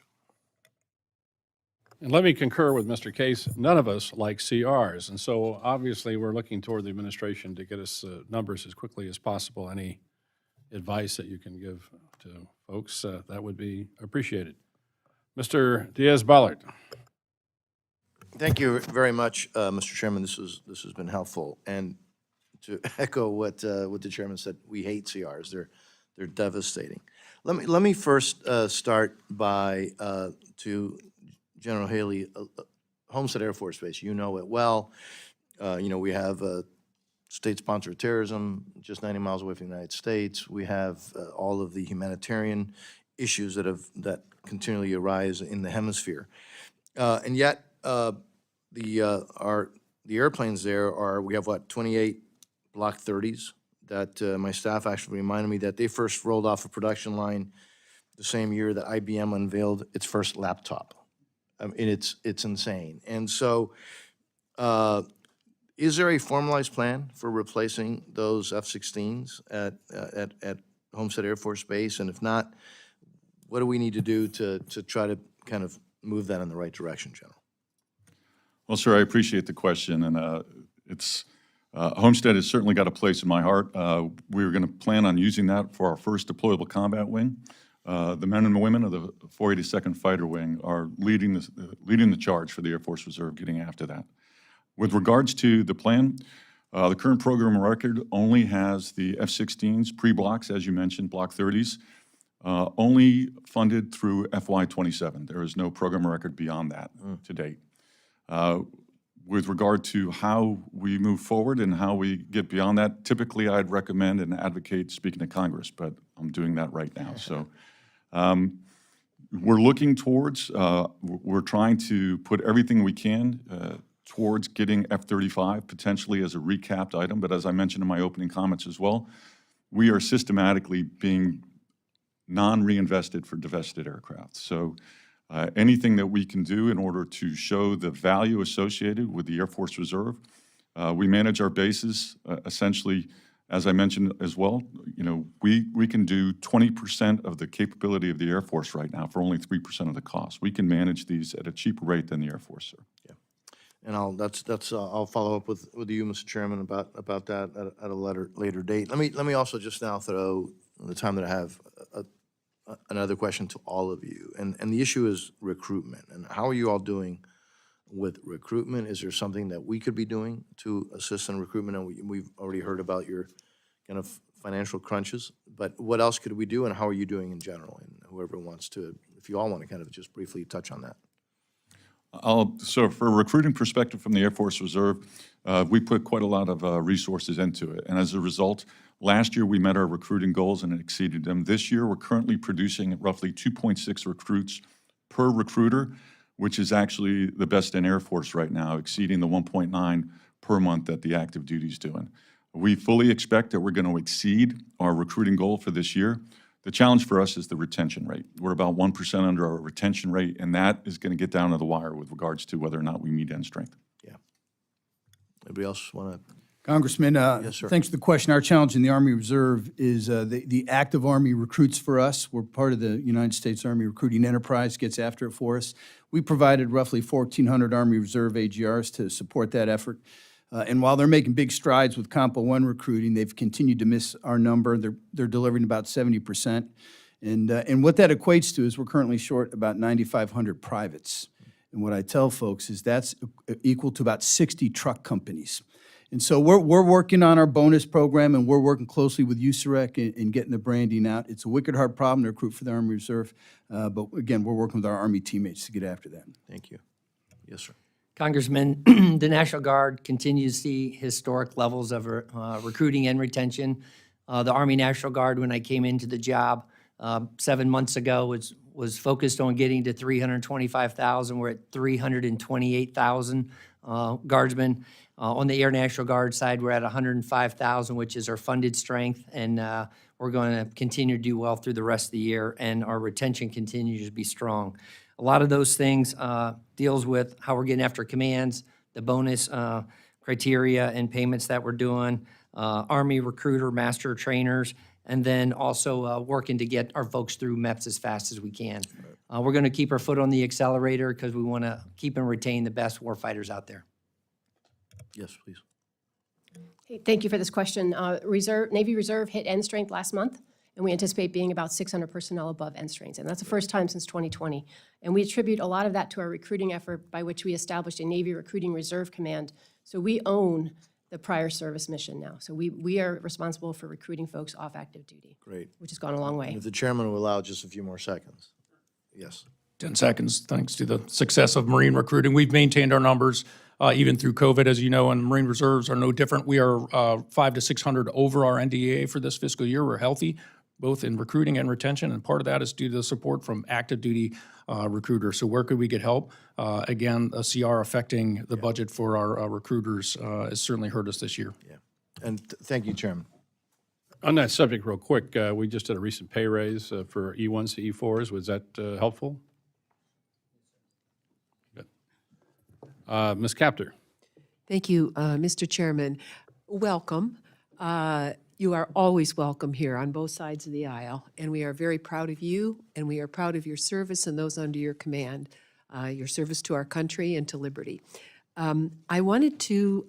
Speaker 1: And let me concur with Mr. Case. None of us like CRs, and so obviously we're looking toward the administration to get us numbers as quickly as possible. Any advice that you can give to folks, that would be appreciated. Mr. Diaz-Balart.
Speaker 9: Thank you very much, Mr. Chairman. This has been helpful. And to echo what the chairman said, we hate CRs. They're devastating. Let me first start by to General Healy, Homestead Air Force Base. You know it well. We have state-sponsored terrorism just 90 miles away from the United States. We have all of the humanitarian issues that continually arise in the hemisphere, and yet the airplanes there are, we have what, 28 Block 30s that my staff actually reminded me that they first rolled off a production line the same year that IBM unveiled its first laptop. And it's insane. And so is there a formalized plan for replacing those F-16s at Homestead Air Force Base? And if not, what do we need to do to try to kind of move that in the right direction, General?
Speaker 7: Well, sir, I appreciate the question, and Homestead has certainly got a place in my heart. We're going to plan on using that for our first deployable combat wing. The men and women of the 482nd Fighter Wing are leading the charge for the Air Force Reserve, getting after that. With regards to the plan, the current program record only has the F-16s, pre-blocks, as you mentioned, Block 30s, only funded through FY27. There is no program record beyond that to date. With regard to how we move forward and how we get beyond that, typically I'd recommend and advocate speaking to Congress, but I'm doing that right now. So we're looking towards, we're trying to put everything we can towards getting F-35 potentially as a recapped item, but as I mentioned in my opening comments as well, we are systematically being non-reinvested for divested aircraft. So anything that we can do in order to show the value associated with the Air Force Reserve. We manage our bases essentially, as I mentioned as well, we can do 20% of the capability of the Air Force right now for only 3% of the cost. We can manage these at a cheaper rate than the Air Force, sir.
Speaker 9: Yeah. And I'll follow up with you, Mr. Chairman, about that at a later date. Let me also just now throw the time that I have another question to all of you, and the issue is recruitment. And how are you all doing with recruitment? Is there something that we could be doing to assist in recruitment? And we've already heard about your kind of financial crunches, but what else could we do, and how are you doing in general? And whoever wants to, if you all want to kind of just briefly touch on that.
Speaker 7: So for a recruiting perspective from the Air Force Reserve, we put quite a lot of resources into it. And as a result, last year we met our recruiting goals and exceeded them. This year we're currently producing roughly 2.6 recruits per recruiter, which is actually the best in Air Force right now, exceeding the 1.9 per month that the active duty is doing. We fully expect that we're going to exceed our recruiting goal for this year. The challenge for us is the retention rate. We're about 1% under our retention rate, and that is going to get down to the wire with regards to whether or not we meet end strength.
Speaker 9: Yeah. Anybody else want to?
Speaker 4: Congressman,
Speaker 9: Yes, sir.
Speaker 4: thanks for the question. Our challenge in the Army Reserve is the active Army recruits for us. We're part of the United States Army Recruiting Enterprise, gets after it for us. We provided roughly 1,400 Army Reserve AGRs to support that effort. And while they're making big strides with Compo 1 recruiting, they've continued to miss our number. They're delivering about 70%. And what that equates to is we're currently short about 9,500 privates. And what I tell folks is that's equal to about 60 truck companies. And so we're working on our bonus program, and we're working closely with USAREC in getting the branding out. It's a wicked hard problem to recruit for the Army Reserve, but again, we're working with our Army teammates to get after that.
Speaker 9: Thank you. Yes, sir.
Speaker 3: Congressman, the National Guard continues to see historic levels of recruiting and retention. The Army National Guard, when I came into the job 7 months ago, was was focused on getting to 325,000. We're at 328,000 guardsmen. On the Air National Guard side, we're at 105,000, which is our funded strength, and we're going to continue to do well through the rest of the year, and our retention continues to be strong. A lot of those things deals with how we're getting after commands, the bonus criteria and payments that we're doing, Army recruiter, master trainers, and then also working to get our folks through MEPS as fast as we can. We're going to keep our foot on the accelerator because we want to keep and retain the best warfighters out there.
Speaker 9: Yes, please.
Speaker 5: Hey, thank you for this question. Navy Reserve hit end strength last month, and we anticipate being about 600 personnel above end strength, and that's the first time since 2020. And we attribute a lot of that to our recruiting effort by which we established a Navy Recruiting Reserve Command. So we own the prior service mission now. So we are responsible for recruiting folks off active duty.
Speaker 9: Great.
Speaker 5: Which has gone a long way.
Speaker 9: If the chairman will allow just a few more seconds. Yes.
Speaker 6: 10 seconds, thanks to the success of Marine recruiting. We've maintained our numbers even through COVID, as you know, and Marine Reserves are no different. We are 500 to 600 over our NDAA for this fiscal year. We're healthy, both in recruiting and retention, and part of that is due to the support from active duty recruiters. So where could we get help? Again, a CR affecting the budget for our recruiters has certainly hurt us this year.
Speaker 9: Yeah. And thank you, Chairman.
Speaker 1: On that subject, real quick, we just did a recent pay raise for E1s to E4s. Was that helpful? Good. Ms. Capter.
Speaker 10: Thank you, Mr. Chairman. Welcome. You are always welcome here on both sides of the aisle, and we are very proud of you, and we are proud of your service and those under your command, your service to our country and to liberty. I wanted to,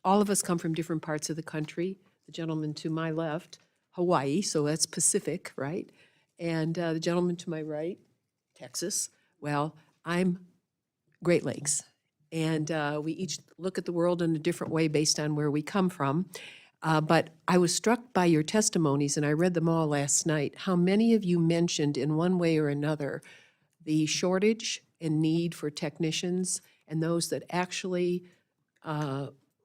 Speaker 10: all of us come from different parts of the country. The gentleman to my left, Hawaii, so that's Pacific, right? And the gentleman to my right, Texas. Well, I'm Great Lakes. And we each look at the world in a different way based on where we come from. But I was struck by your testimonies, and I read them all last night, how many of you mentioned in one way or another the shortage and need for technicians and those that actually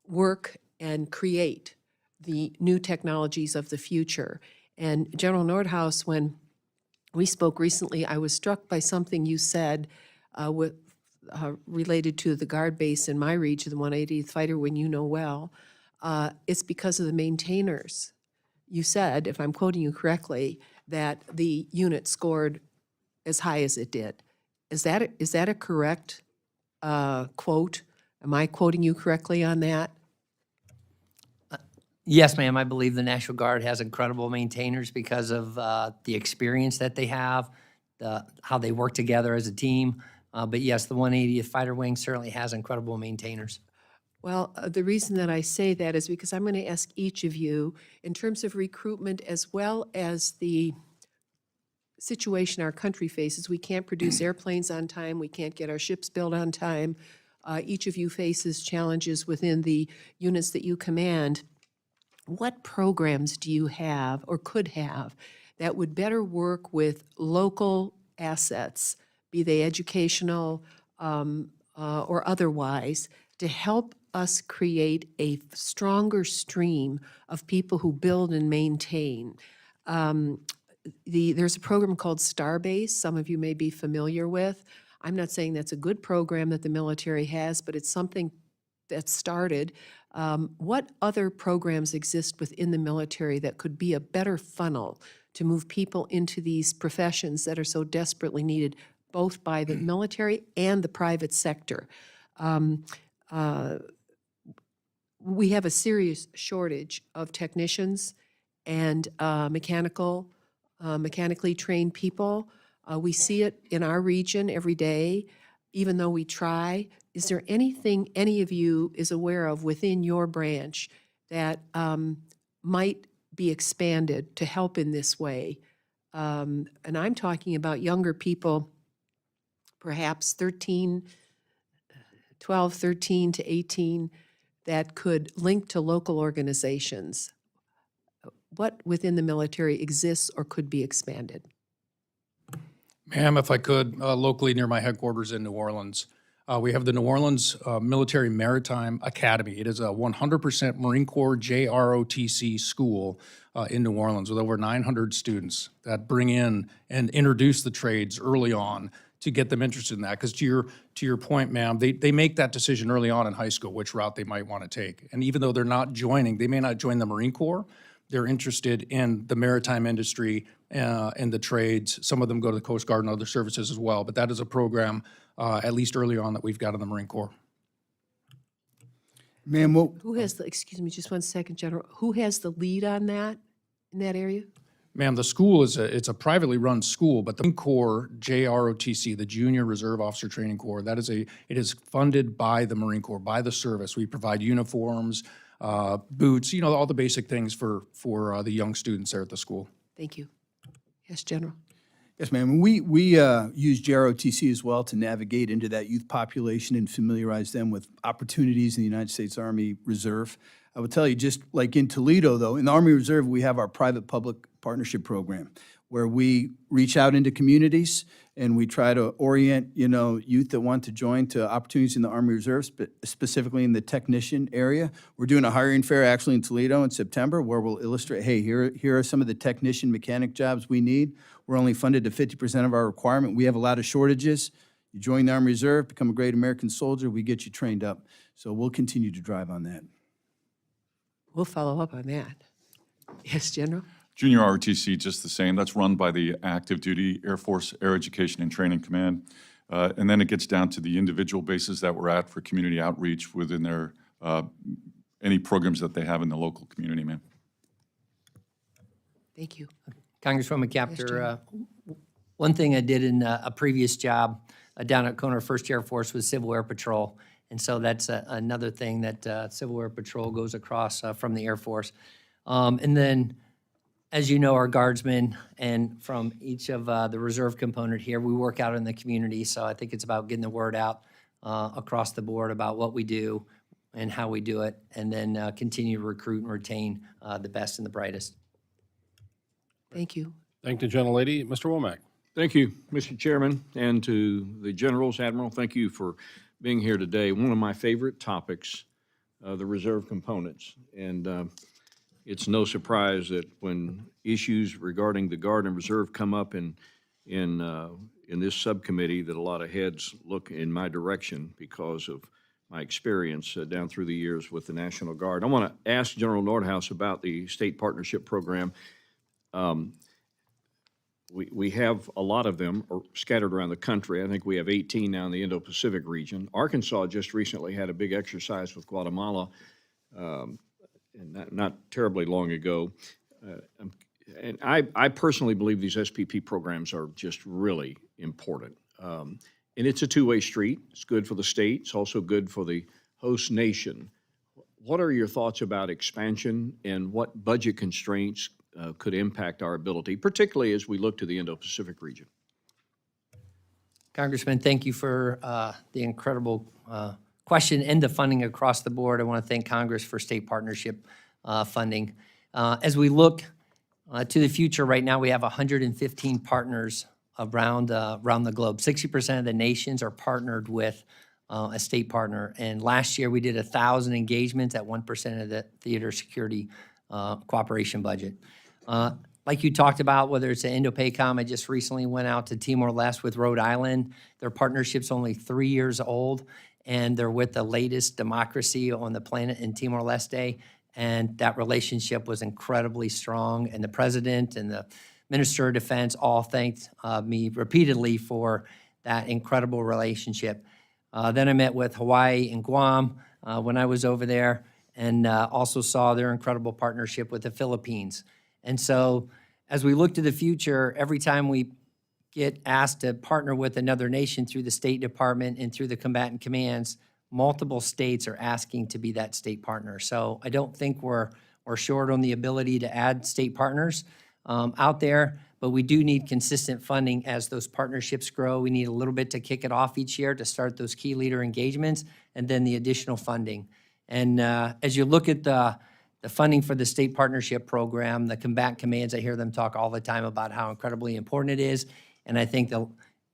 Speaker 10: work and create the new technologies of the future. And General Nordhaus, when we spoke recently, I was struck by something you said related to the guard base in my region, the 180th Fighter Wing, you know well. It's because of the maintainers. You said, if I'm quoting you correctly, that the unit scored as high as it did. Is that a correct quote? Am I quoting you correctly on that?
Speaker 3: Yes, ma'am. I believe the National Guard has incredible maintainers because of the experience that they have, how they work together as a team. But yes, the 180th Fighter Wing certainly has incredible maintainers.
Speaker 10: Well, the reason that I say that is because I'm going to ask each of you, in terms of recruitment as well as the situation our country faces, we can't produce airplanes on time, we can't get our ships built on time. Each of you faces challenges within the units that you command. What programs do you have or could have that would better work with local assets, be they educational or otherwise, to help us create a stronger stream of people who build and maintain? There's a program called Starbase, some of you may be familiar with. I'm not saying that's a good program that the military has, but it's something that started. What other programs exist within the military that could be a better funnel to move people into these professions that are so desperately needed, both by the military and the private sector? We have a serious shortage of technicians and mechanically trained people. We see it in our region every day, even though we try. Is there anything any of you is aware of within your branch that might be expanded to help in this way? And I'm talking about younger people, perhaps 12, 13 to 18, that could link to local organizations. What within the military exists or could be expanded?
Speaker 6: Ma'am, if I could, locally near my headquarters in New Orleans, We have the New Orleans Military Maritime Academy. It is a 100% Marine Corps JROTC school in New Orleans with over 900 students that bring in and introduce the trades early on to get them interested in that. Because to your point, ma'am, they make that decision early on in high school, which route they might want to take. And even though they're not joining, they may not join the Marine Corps, they're interested in the maritime industry and the trades. Some of them go to the Coast Guard and other services as well. But that is a program, at least early on, that we've got in the Marine Corps.
Speaker 4: Ma'am, what,
Speaker 10: Who has the, excuse me, just 1 second, General. Who has the lead on that, in that area?
Speaker 6: Ma'am, the school it's a privately run school, but the Marine Corps JROTC, the Junior Reserve Officer Training Corps, it is funded by the Marine Corps, by the service. We provide uniforms, boots, all the basic things for the young students there at the school.
Speaker 10: Thank you. Yes, General.
Speaker 4: yes, ma'am. We use JROTC as well to navigate into that youth population and familiarize them with opportunities in the United States Army Reserve. I would tell you, just like in Toledo, though, in the Army Reserve, we have our private-public partnership program where we reach out into communities and we try to orient, youth that want to join to opportunities in the Army Reserve, specifically in the technician area. We're doing a hiring fair actually in Toledo in September where we'll illustrate, hey, here are some of the technician mechanic jobs we need. We're only funded to 50% of our requirement. We have a lot of shortages. You join the Army Reserve, become a great American soldier, we get you trained up. So we'll continue to drive on that.
Speaker 10: We'll follow up on that. Yes, General.
Speaker 7: Junior ROTC, just the same. That's run by the Active Duty Air Force Air Education and Training Command. And then it gets down to the individual bases that we're at for community outreach within their, any programs that they have in the local community, ma'am.
Speaker 10: Thank you.
Speaker 3: Congresswoman Capter, one thing I did in a previous job down at Conner 1st Air Force was Civil Air Patrol. And so that's another thing that Civil Air Patrol goes across from the Air Force. And then, as you know, our guardsmen and from each of the reserve component here, we work out in the community. So I think it's about getting the word out across the board about what we do and how we do it, and then continue to recruit and retain the best and the brightest.
Speaker 10: Thank you.
Speaker 1: Thank the gentlelady. Mr. Womack.
Speaker 11: Thank you, Mr. Chairman, and to the generals, Admiral, thank you for being here today. One of my favorite topics, the reserve components. And it's no surprise that when issues regarding the Guard and Reserve come up in this subcommittee, that a lot of heads look in my direction because of my experience down through the years with the National Guard. I want to ask General Nordhaus about the state partnership program. We have a lot of them scattered around the country. I think we have 18 now in the Indo-Pacific region. Arkansas just recently had a big exercise with Guatemala, and not terribly long ago. And I personally believe these SPP programs are just really important. And it's a two-way street. It's good for the state. It's also good for the host nation. What are your thoughts about expansion and what budget constraints could impact our ability, particularly as we look to the Indo-Pacific region?
Speaker 3: Congressman, thank you for the incredible question and the funding across the board. I want to thank Congress for state partnership funding. As we look to the future, right now we have 115 partners around the globe. 60% of the nations are partnered with a state partner. And last year we did 1,000 engagements at 1% of the theater security cooperation budget. Like you talked about, whether it's an Indo-PACOM, I just recently went out to Timor-Leste with Rhode Island. Their partnership's only 3 years old, and they're with the latest democracy on the planet in Timor-Leste, and that relationship was incredibly strong, and the president and the Minister of Defense all thanked me repeatedly for that incredible relationship. Then I met with Hawaii and Guam when I was over there, and also saw their incredible partnership with the Philippines. And so as we look to the future, every time we get asked to partner with another nation through the State Department and through the combatant commands, multiple states are asking to be that state partner. So I don't think we're short on the ability to add state partners out there, but we do need consistent funding as those partnerships grow. We need a little bit to kick it off each year to start those key leader engagements, and then the additional funding. And as you look at the funding for the state partnership program, the combatant commands, I hear them talk all the time about how incredibly important it is. And I think a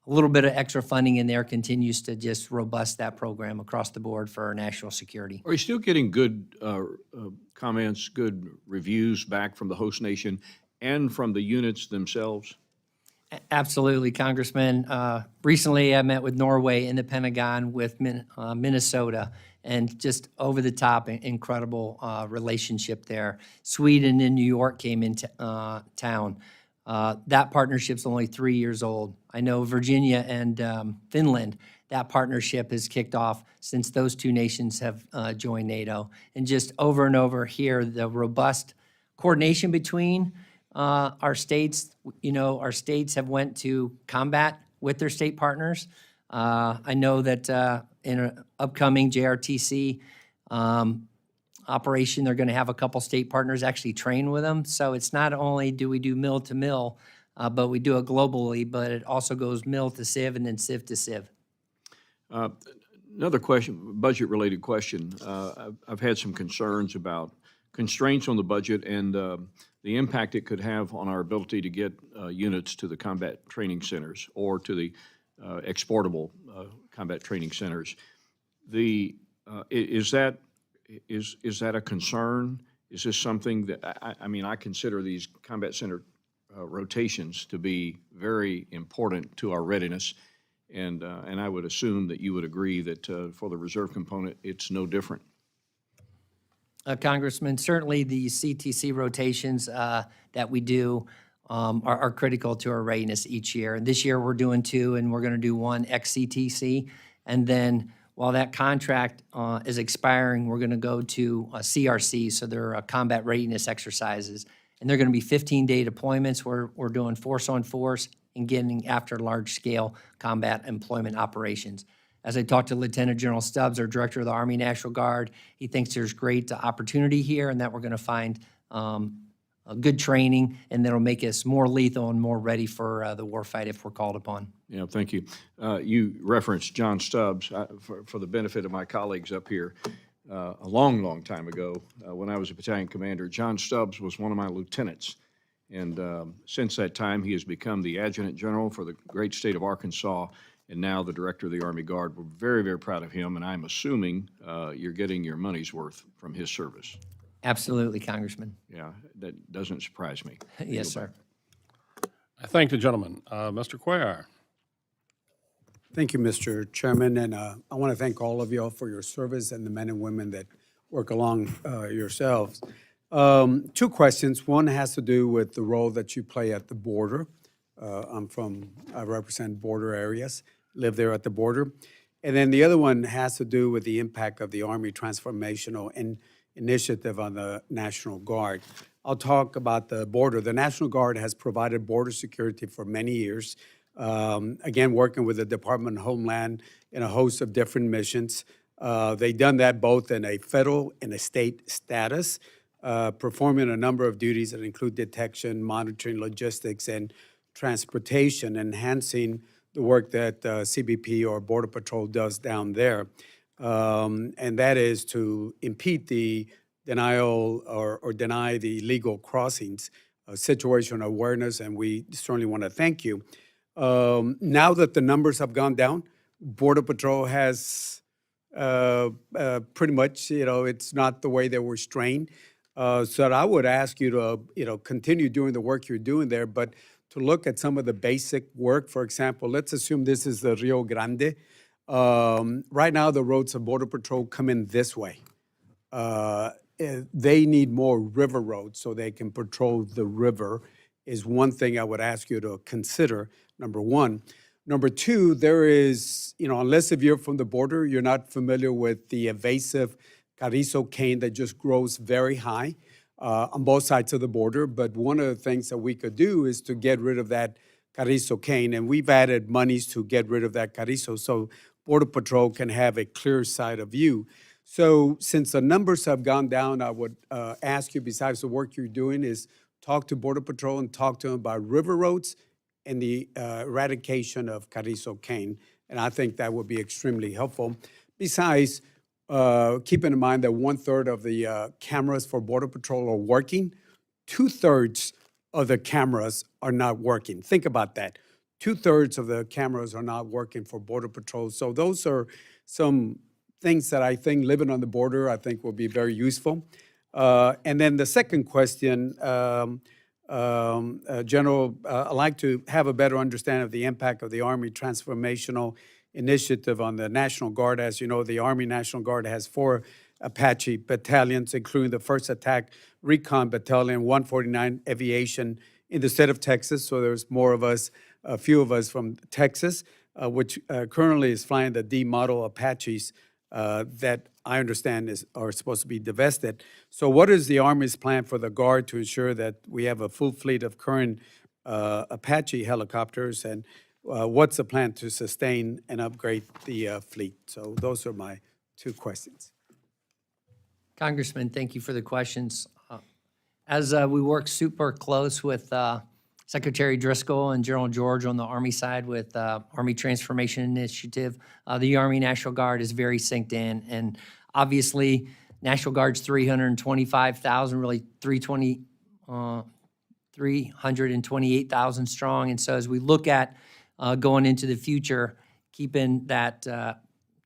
Speaker 3: a little bit of extra funding in there continues to just robust that program across the board for our national security.
Speaker 11: Are you still getting good comments, good reviews back from the host nation and from the units themselves?
Speaker 3: Absolutely, Congressman. Recently, I met with Norway in the Pentagon with Minnesota, and just over-the-top incredible relationship there. Sweden and New York came into town. That partnership's only 3 years old. I know Virginia and Finland, that partnership has kicked off since those two nations have joined NATO. And just over and over here, the robust coordination between our states. You know, our states have went to combat with their state partners. I know that in an upcoming JRTC operation, they're going to have a couple state partners actually train with them. So it's not only do we do mill to mill, but we do it globally, but it also goes mill to civ and then civ to civ.
Speaker 11: Another question, budget-related question. I've had some concerns about constraints on the budget and the impact it could have on our ability to get units to the combat training centers or to the exportable combat training centers. Is that a concern? Is this something that, I mean, I consider these combat center rotations to be very important to our readiness, and I would assume that you would agree that for the reserve component, it's no different.
Speaker 3: Congressman, certainly the CTC rotations that we do are critical to our readiness each year. And this year we're doing 2, and we're going to do 1 ex-CTC. And then while that contract is expiring, we're going to go to CRC, so they're combat readiness exercises. And they're going to be 15-day deployments where we're doing force-on-force and getting after large-scale combat employment operations. As I talked to Lieutenant General Stubbs, our Director of the Army National Guard, he thinks there's great opportunity here and that we're going to find a good training, and that'll make us more lethal and more ready for the warfight if we're called upon.
Speaker 11: Yeah, thank you. You referenced John Stubbs. For the benefit of my colleagues up here, a long, long time ago, when I was a battalion commander, John Stubbs was one of my lieutenants. And since that time, he has become the Adjutant General for the great state of Arkansas, and now the Director of the Army Guard. We're very, very proud of him, and I'm assuming you're getting your money's worth from his service.
Speaker 3: Absolutely, Congressman.
Speaker 11: Yeah, that doesn't surprise me.
Speaker 3: Yes, sir.
Speaker 1: I thank the gentleman. Mr. Cuellar.
Speaker 12: Thank you, Mr. Chairman, and I want to thank all of y'all for your service and the men and women that work along yourselves. 2 questions. One has to do with the role that you play at the border. I represent border areas, live there at the border. And then the other one has to do with the impact of the Army Transformational Initiative on the National Guard. I'll talk about the border. The National Guard has provided border security for many years, again, working with the Department of Homeland in a host of different missions. They've done that both in a federal and a state status, performing a number of duties that include detection, monitoring, logistics, and transportation, enhancing the work that CBP or Border Patrol does down there. And that is to impede the denial or deny the illegal crossings, situational awareness, and we certainly want to thank you. Now that the numbers have gone down, Border Patrol has pretty much, it's not the way they were strained. So I would ask you to, continue doing the work you're doing there, but to look at some of the basic work. For example, let's assume this is the Rio Grande. Right now, the roads of Border Patrol come in this way. They need more river roads so they can patrol the river, is one thing I would ask you to consider, number one. Number two, there is, unless if you're from the border, you're not familiar with the invasive carrizo cane that just grows very high on both sides of the border. But one of the things that we could do is to get rid of that carrizo cane, and we've added monies to get rid of that carrizo so Border Patrol can have a clear side of view. So since the numbers have gone down, I would ask you, besides the work you're doing, is talk to Border Patrol and talk to them about river roads and the eradication of carrizo cane. And I think that would be extremely helpful. Besides, keeping in mind that 1/3 of the cameras for Border Patrol are working, 2/3 of the cameras are not working. Think about that. 2/3 of the cameras are not working for Border Patrol. So those are some things that I think living on the border, I think will be very useful. And then the second question, General, I'd like to have a better understanding of the impact of the Army Transformational Initiative on the National Guard. As you know, the Army National Guard has 4 Apache battalions, including the 1st Attack Recon Battalion, 149 Aviation in the state of Texas. So there's more of us, a few of us from Texas, which currently is flying the D model Apaches that I understand are supposed to be divested. So what is the Army's plan for the Guard to ensure that we have a full fleet of current Apache helicopters? And what's the plan to sustain and upgrade the fleet? So those are my 2 questions.
Speaker 3: Congressman, thank you for the questions. As we work super close with Secretary Driscoll and General George on the Army side with Army Transformation Initiative, the Army National Guard is very synced in. And obviously, National Guard's 325,000, really 328,000 strong. And so as we look at going into the future, keeping that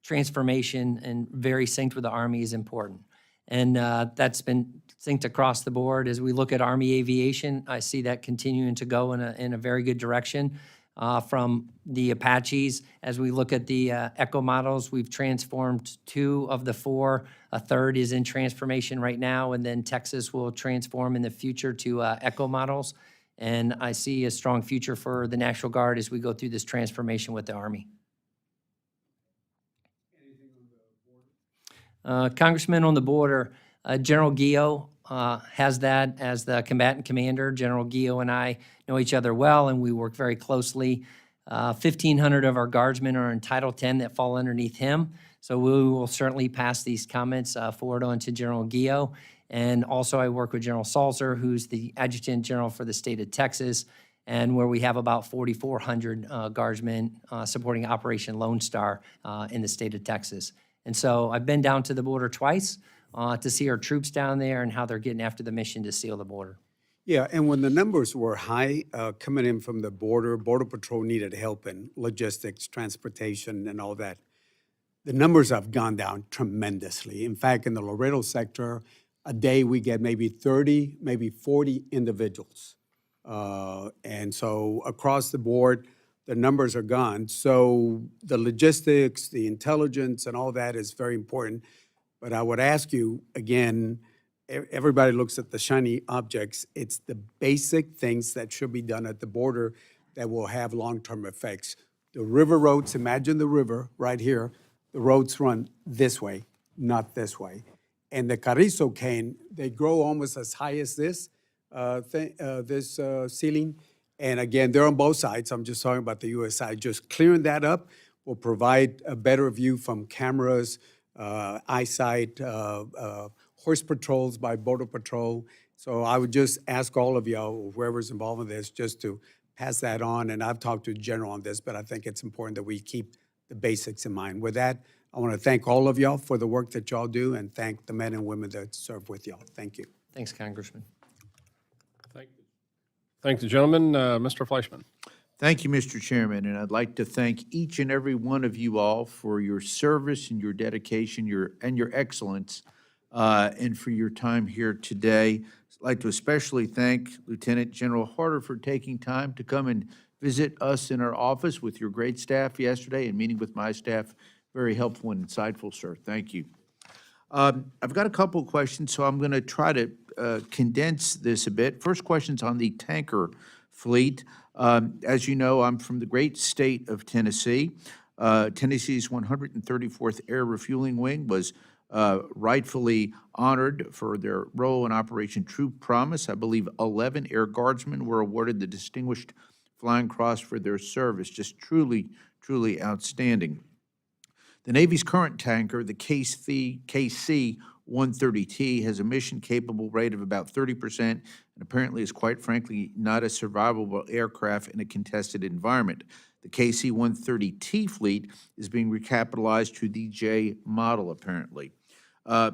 Speaker 3: transformation and very synced with the Army is important. And that's been synced across the board. As we look at Army aviation, I see that continuing to go in a very good direction from the Apaches. As we look at the Echo models, we've transformed 2 of the 4. A third is in transformation right now, and then Texas will transform in the future to Echo models. And I see a strong future for the National Guard as we go through this transformation with the Army. Congressman, on the border, General Gio has that as the combatant commander. General Gio and I know each other well, and we work very closely. 1,500 of our guardsmen are in Title 10 that fall underneath him. So we will certainly pass these comments forward on to General Gio. And also I work with General Salzer, who's the Adjutant General for the state of Texas, and where we have about 4,400 guardsmen supporting Operation Lone Star in the state of Texas. And so I've been down to the border twice to see our troops down there and how they're getting after the mission to seal the border.
Speaker 12: Yeah, and when the numbers were high coming in from the border, Border Patrol needed help in logistics, transportation, and all that. The numbers have gone down tremendously. In fact, in the Laredo sector, a day we get maybe 30, maybe 40 individuals. And so across the board, the numbers are gone. So the logistics, the intelligence, and all that is very important. But I would ask you, again, everybody looks at the shiny objects. It's the basic things that should be done at the border that will have long-term effects. The river roads, imagine the river right here. The roads run this way, not this way. And the Carrizo cane, they grow almost as high as this, ceiling. And again, they're on both sides. I'm just talking about the U.S. side. Just clearing that up will provide a better view from cameras, eyesight, horse patrols by Border Patrol. So I would just ask all of y'all, whoever's involved in this, just to pass that on. And I've talked to the General on this, but I think it's important that we keep the basics in mind. With that, I want to thank all of y'all for the work that y'all do and thank the men and women that serve with y'all. Thank you.
Speaker 3: Thanks, Congressman.
Speaker 1: Thank the gentleman. Mr. Fleischman.
Speaker 13: Thank you, Mr. Chairman, and I'd like to thank each and every one of you all for your service and your dedication, your excellence, and for your time here today. I'd like to especially thank Lieutenant General Harter for taking time to come and visit us in our office with your great staff yesterday and meeting with my staff. Very helpful and insightful, sir. Thank you. I've got a couple of questions, so I'm going to try to condense this a bit. First question's on the tanker fleet. As you know, I'm from the great state of Tennessee. Tennessee's 134th Air Refueling Wing was rightfully honored for their role in Operation True Promise. I believe 11 Air Guardsmen were awarded the Distinguished Flying Cross for their service. Just truly, truly outstanding. The Navy's current tanker, the KC-130T, has a mission-capable rate of about 30% and apparently is, quite frankly, not a survivable aircraft in a contested environment. The KC-130T fleet is being recapitalized to the J model, apparently.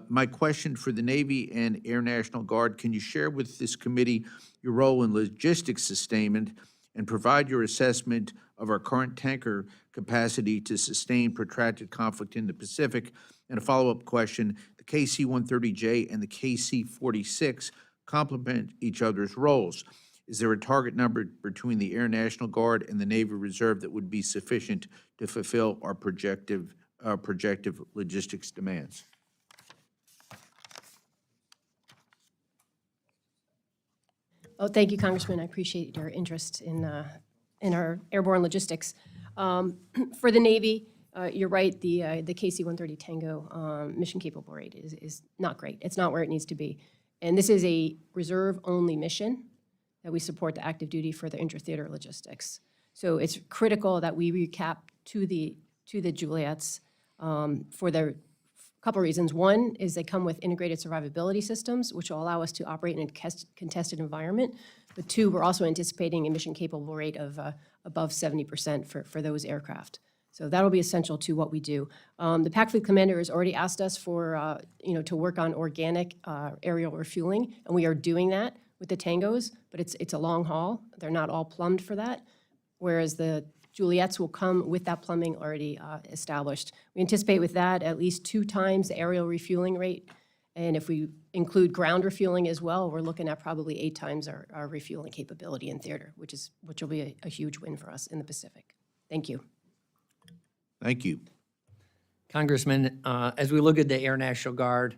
Speaker 13: My question for the Navy and Air National Guard, can you share with this committee your role in logistics sustainment and provide your assessment of our current tanker capacity to sustain protracted conflict in the Pacific? And a follow-up question, the KC-130J and the KC-46 complement each other's roles. Is there a target number between the Air National Guard and the Navy Reserve that would be sufficient to fulfill our projective logistics demands?
Speaker 5: Oh, thank you, Congressman. I appreciate your interest in our airborne logistics. For the Navy, you're right, the KC-130 Tango mission capable rate is not great. It's not where it needs to be. And this is a reserve-only mission that we support the active duty for the intra-theater logistics. So it's critical that we recap to the Juliets for their couple reasons. One is they come with integrated survivability systems, which will allow us to operate in a contested environment. But two, we're also anticipating a mission capable rate of above 70% for those aircraft. So that'll be essential to what we do. The Pac Fleet Commander has already asked us for, to work on organic aerial refueling, and we are doing that with the Tangos, but it's a long haul. They're not all plumbed for that, whereas the Juliets will come with that plumbing already established. We anticipate with that at least 2 times the aerial refueling rate, and if we include ground refueling as well, we're looking at probably 8 times our refueling capability in theater, which will be a huge win for us in the Pacific. Thank you.
Speaker 13: Thank you.
Speaker 3: Congressman, as we look at the Air National Guard,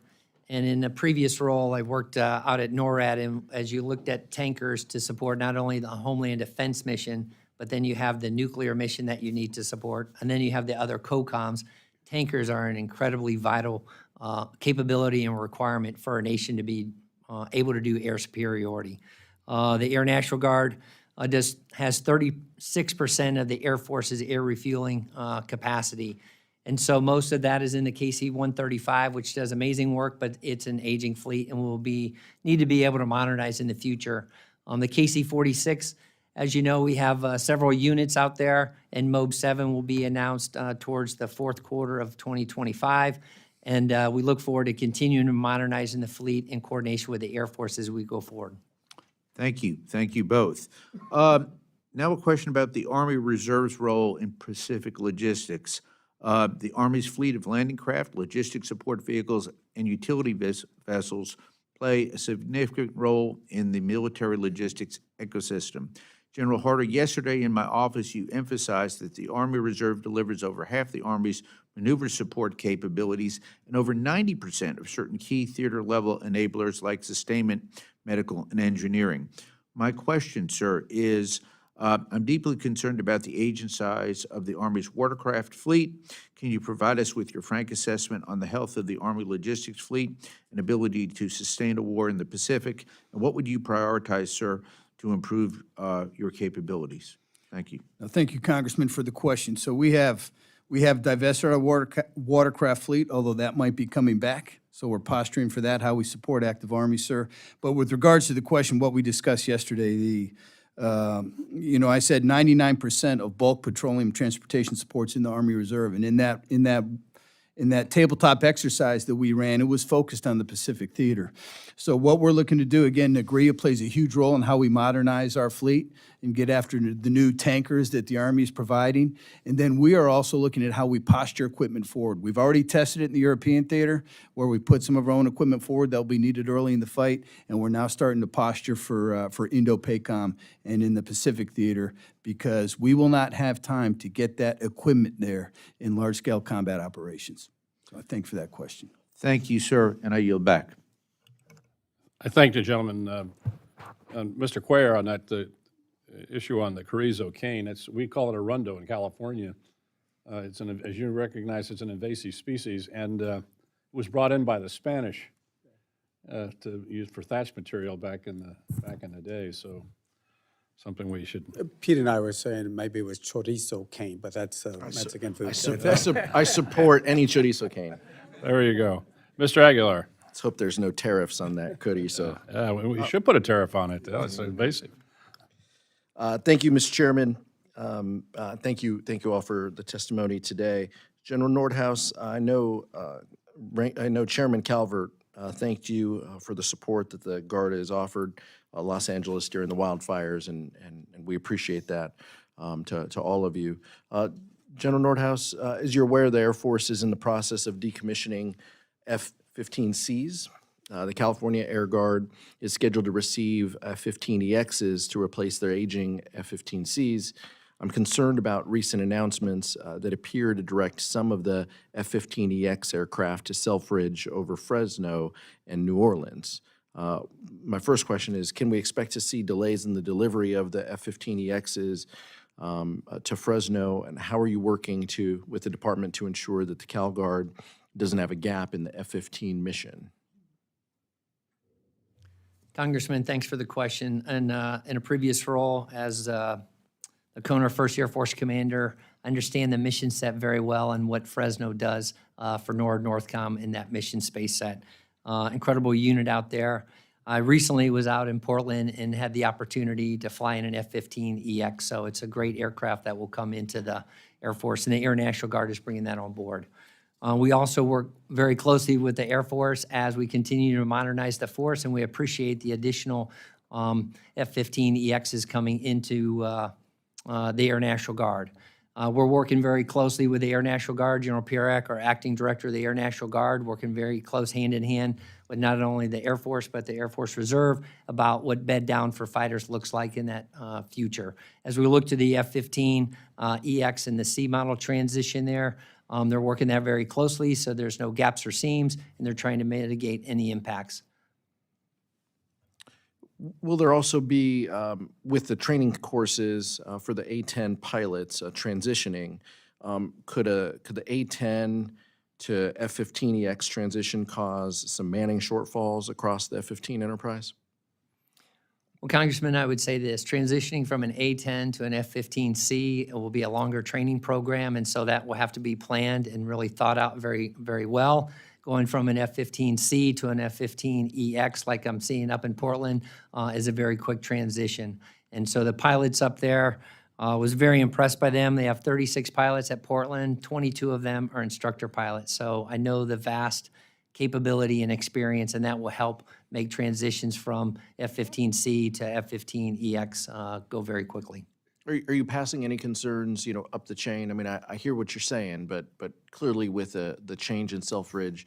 Speaker 3: and in a previous role, I worked out at NORAD, and as you looked at tankers to support not only the Homeland Defense mission, but then you have the nuclear mission that you need to support, and then you have the other COCOMs. Tankers are an incredibly vital capability and requirement for a nation to be able to do air superiority. The Air National Guard has 36% of the Air Force's air refueling capacity. And so most of that is in the KC-135, which does amazing work, but it's an aging fleet and will need to be able to modernize in the future. The KC-46, as you know, we have several units out there, and MOB 7 will be announced towards the 4th quarter of 2025. And we look forward to continuing to modernize in the fleet in coordination with the Air Force as we go forward.
Speaker 13: Thank you. Thank you both. Now a question about the Army Reserve's role in Pacific logistics. The Army's fleet of landing craft, logistics support vehicles, and utility vessels play a significant role in the military logistics ecosystem. General Harter, yesterday in my office, you emphasized that the Army Reserve delivers over half the Army's maneuver support capabilities and over 90% of certain key theater-level enablers like sustainment, medical, and engineering. My question, sir, is I'm deeply concerned about the age and size of the Army's watercraft fleet. Can you provide us with your frank assessment on the health of the Army logistics fleet and ability to sustain a war in the Pacific? And what would you prioritize, sir, to improve your capabilities? Thank you.
Speaker 4: Thank you, Congressman, for the question. So we have divested our watercraft fleet, although that might be coming back. So we're posturing for that, how we support active Army, sir. But with regards to the question, what we discussed yesterday, I said 99% of bulk petroleum transportation supports in the Army Reserve, and in that tabletop exercise that we ran, it was focused on the Pacific Theater. So what we're looking to do, again, NAGRIA plays a huge role in how we modernize our fleet and get after the new tankers that the Army is providing. And then we are also looking at how we posture equipment forward. We've already tested it in the European theater, where we put some of our own equipment forward that'll be needed early in the fight, and we're now starting to posture for Indo-PACOM and in the Pacific Theater, because we will not have time to get that equipment there in large-scale combat operations. So I thank you for that question.
Speaker 13: Thank you, sir, and I yield back.
Speaker 1: I thank the gentleman, Mr. Cuellar, on that issue on the Carrizo cane. We call it a rundo in California. As you recognize, it's an invasive species, and it was brought in by the Spanish to use for thatch material back in the day. So something we should.
Speaker 12: Pete and I were saying maybe it was chorizo cane, but that's Mexican food.
Speaker 14: I support any chorizo cane.
Speaker 1: There you go. Mr. Aguilar.
Speaker 14: Let's hope there's no tariffs on that chorizo.
Speaker 1: We should put a tariff on it. It's invasive.
Speaker 14: Thank you, Mr. Chairman. Thank you all for the testimony today. General Nordhaus, I know Chairman Calvert thanked you for the support that the Guard has offered Los Angeles during the wildfires, and we appreciate that to all of you. General Nordhaus, as you're aware, the Air Force is in the process of decommissioning F-15Cs. The California Air Guard is scheduled to receive F-15EXs to replace their aging F-15Cs. I'm concerned about recent announcements that appear to direct some of the F-15EX aircraft to Selfridge over Fresno and New Orleans. My first question is, can we expect to see delays in the delivery of the F-15EXs to Fresno, and how are you working with the department to ensure that the Cal Guard doesn't have a gap in the F-15 mission?
Speaker 3: Congressman, thanks for the question. And in a previous role as the Kona 1st Air Force Commander, I understand the mission set very well and what Fresno does for Northcom in that mission space set. Incredible unit out there. I recently was out in Portland and had the opportunity to fly in an F-15EX, so it's a great aircraft that will come into the Air Force, and the Air National Guard is bringing that on board. We also work very closely with the Air Force as we continue to modernize the force, and we appreciate the additional F-15EXs coming into the Air National Guard. We're working very closely with the Air National Guard. General Pierak, our acting director of the Air National Guard, working very close hand in hand with not only the Air Force but the Air Force Reserve about what bed down for fighters looks like in that future. As we look to the F-15EX and the C model transition there, they're working that very closely so there's no gaps or seams, and they're trying to mitigate any impacts.
Speaker 14: Will there also be, with the training courses for the A-10 pilots transitioning, could the A-10 to F-15EX transition cause some manning shortfalls across the F-15 enterprise?
Speaker 3: Well, Congressman, I would say this, transitioning from an A-10 to an F-15C, it will be a longer training program, and so that will have to be planned and really thought out very, very well. Going from an F-15C to an F-15EX, like I'm seeing up in Portland, is a very quick transition. And so the pilots up there, was very impressed by them. They have 36 pilots at Portland, 22 of them are instructor pilots. So I know the vast capability and experience, and that will help make transitions from F-15C to F-15EX go very quickly.
Speaker 14: Are you passing any concerns, up the chain? I mean, I hear what you're saying, but clearly with the change in Selfridge,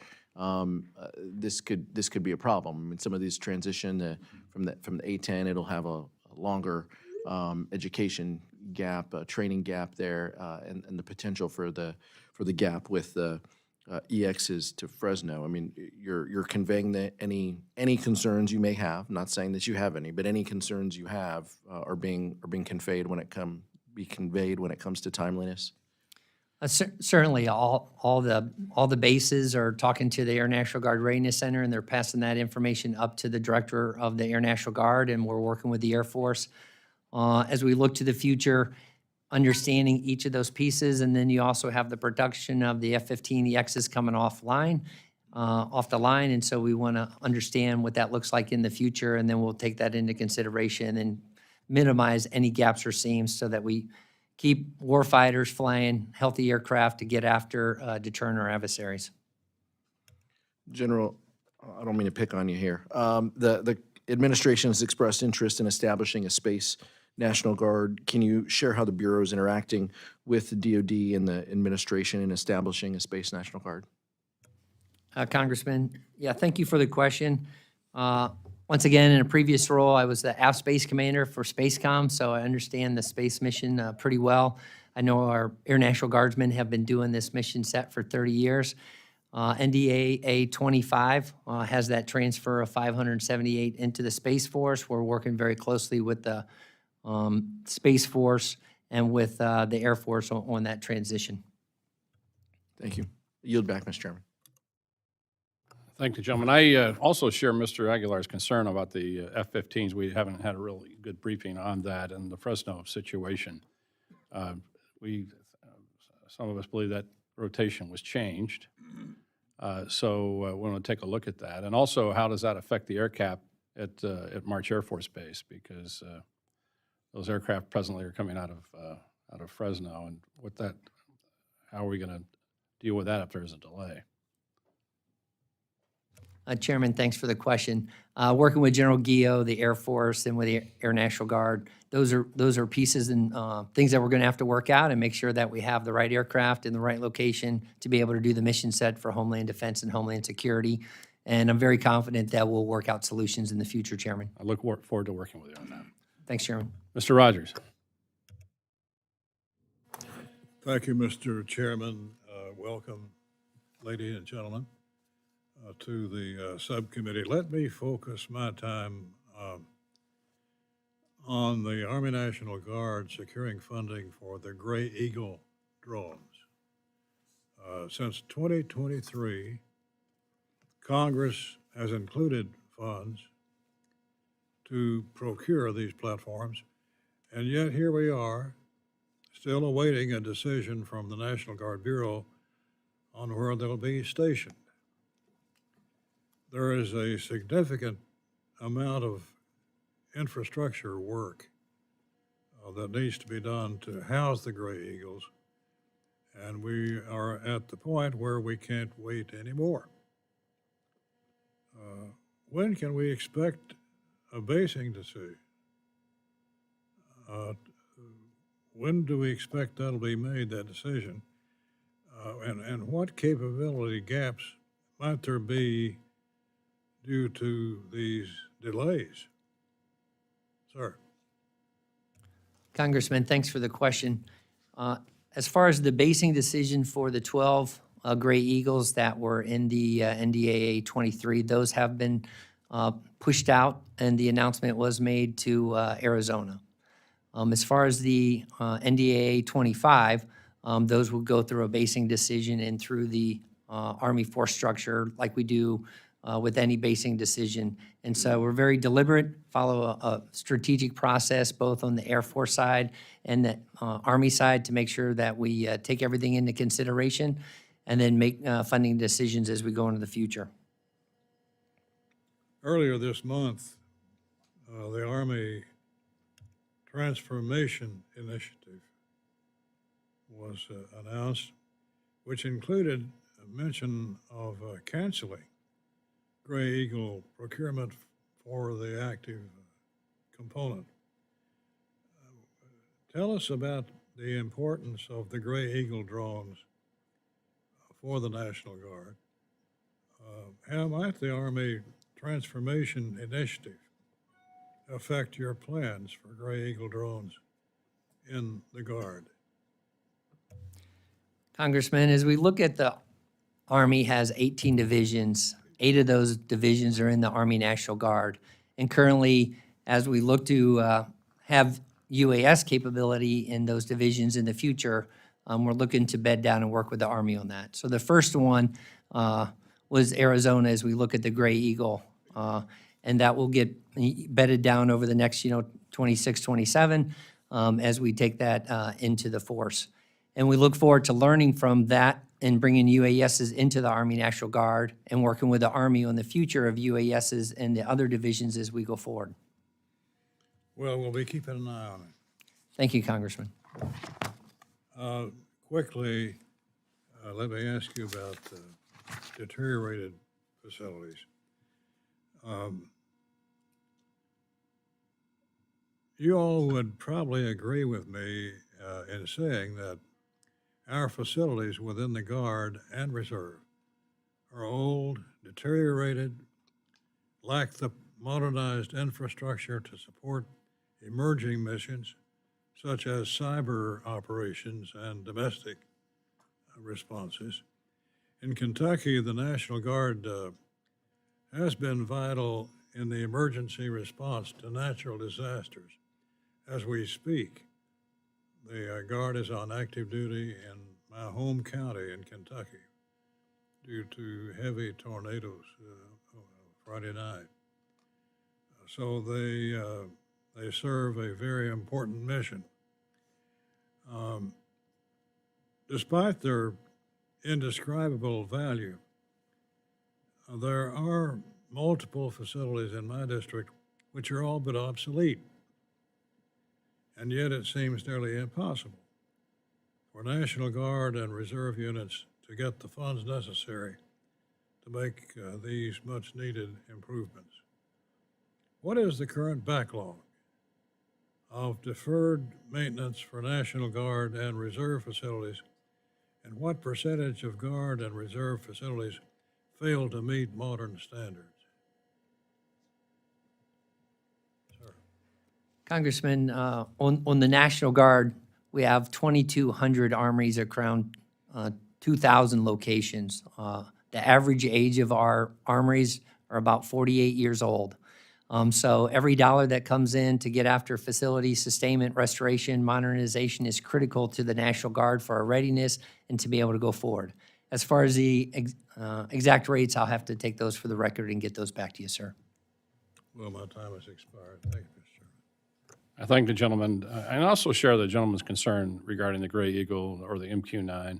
Speaker 14: this could be a problem. I mean, some of these transition from the A-10, it'll have a longer education gap, training gap there, and the potential for the gap with the EXs to Fresno. I mean, you're conveying any concerns you may have. I'm not saying that you have any, but any concerns you have are being conveyed when it comes to timeliness.
Speaker 3: Certainly, all the bases are talking to the Air National Guard Readiness Center, and they're passing that information up to the director of the Air National Guard, and we're working with the Air Force as we look to the future, understanding each of those pieces, and then you also have the production of the F-15EXs coming off the line, and so we want to understand what that looks like in the future, and then we'll take that into consideration and minimize any gaps or seams so that we keep warfighters flying healthy aircraft to get after, deterring our adversaries.
Speaker 14: General, I don't mean to pick on you here. The administration has expressed interest in establishing a Space National Guard. Can you share how the Bureau is interacting with the DoD and the administration in establishing a Space National Guard?
Speaker 3: Congressman, yeah, thank you for the question. Once again, in a previous role, I was the AF Space Commander for Spacecom, so I understand the space mission pretty well. I know our Air National Guardsmen have been doing this mission set for 30 years. NDAA 25 has that transfer of 578 into the Space Force. We're working very closely with the Space Force and with the Air Force on that transition.
Speaker 14: Thank you. Yield back, Mr. Chairman.
Speaker 1: Thank you, gentlemen. I also share Mr. Aguilar's concern about the F-15s. We haven't had a really good briefing on that and the Fresno situation. Some of us believe that rotation was changed. So we want to take a look at that. And also, how does that affect the air cap at March Air Force Base? Because those aircraft presently are coming out of Fresno, and how are we going to deal with that if there's a delay?
Speaker 3: Chairman, thanks for the question. Working with General Gio, the Air Force, and with the Air National Guard, those are pieces and things that we're going to have to work out and make sure that we have the right aircraft in the right location to be able to do the mission set for Homeland Defense and Homeland Security. And I'm very confident that we'll work out solutions in the future, Chairman.
Speaker 1: I look forward to working with you on that.
Speaker 3: Thanks, Chairman.
Speaker 1: Mr. Rogers.
Speaker 15: Thank you, Mr. Chairman. Welcome, ladies and gentlemen, to the subcommittee. Let me focus my time on the Army National Guard securing funding for the Gray Eagle drones. Since 2023, Congress has included funds to procure these platforms, and yet here we are, still awaiting a decision from the National Guard Bureau on where they'll be stationed. There is a significant amount of infrastructure work that needs to be done to house the Gray Eagles, and we are at the point where we can't wait anymore. When can we expect a basing decision? When do we expect that'll be made, that decision? And what capability gaps might there be due to these delays? Sir.
Speaker 3: Congressman, thanks for the question. As far as the basing decision for the 12 Gray Eagles that were in the NDAA 23, those have been pushed out, and the announcement was made to Arizona. As far as the NDAA 25, those will go through a basing decision and through the Army force structure like we do with any basing decision. And so we're very deliberate, follow a strategic process both on the Air Force side and the Army side to make sure that we take everything into consideration and then make funding decisions as we go into the future.
Speaker 15: Earlier this month, the Army Transformation Initiative was announced, which included a mention of canceling Gray Eagle procurement for the active component. Tell us about the importance of the Gray Eagle drones for the National Guard. How might the Army Transformation Initiative affect your plans for Gray Eagle drones in the Guard?
Speaker 3: Congressman, as we look at the Army has 18 divisions, 8 of those divisions are in the Army National Guard. And currently, as we look to have UAS capability in those divisions in the future, we're looking to bed down and work with the Army on that. So the first one was Arizona as we look at the Gray Eagle. And that will get bedded down over the next, 26, 27, as we take that into the force. And we look forward to learning from that and bringing UASs into the Army National Guard and working with the Army on the future of UASs and the other divisions as we go forward.
Speaker 15: Well, we'll be keeping an eye on it.
Speaker 3: Thank you, Congressman.
Speaker 15: Quickly, let me ask you about deteriorated facilities. You all would probably agree with me in saying that our facilities within the Guard and Reserve are old, deteriorated, lack the modernized infrastructure to support emerging missions such as cyber operations and domestic responses. In Kentucky, the National Guard has been vital in the emergency response to natural disasters. As we speak, the Guard is on active duty in my home county in Kentucky due to heavy tornadoes Friday night. So they serve a very important mission. Despite their indescribable value, there are multiple facilities in my district which are all but obsolete. And yet it seems nearly impossible for National Guard and Reserve units to get the funds necessary to make these much-needed improvements. What is the current backlog of deferred maintenance for National Guard and Reserve facilities, and what percentage of Guard and Reserve facilities fail to meet modern standards?
Speaker 3: Congressman, on the National Guard, we have 2,200 armories around 2,000 locations. The average age of our armories are about 48 years old. So every dollar that comes in to get after facility sustainment, restoration, modernization is critical to the National Guard for our readiness and to be able to go forward. As far as the exact rates, I'll have to take those for the record and get those back to you, sir.
Speaker 15: Well, my time has expired. Thank you, Mr. Chairman.
Speaker 1: I thank the gentleman, and also share the gentleman's concern regarding the Gray Eagle or the MQ-9.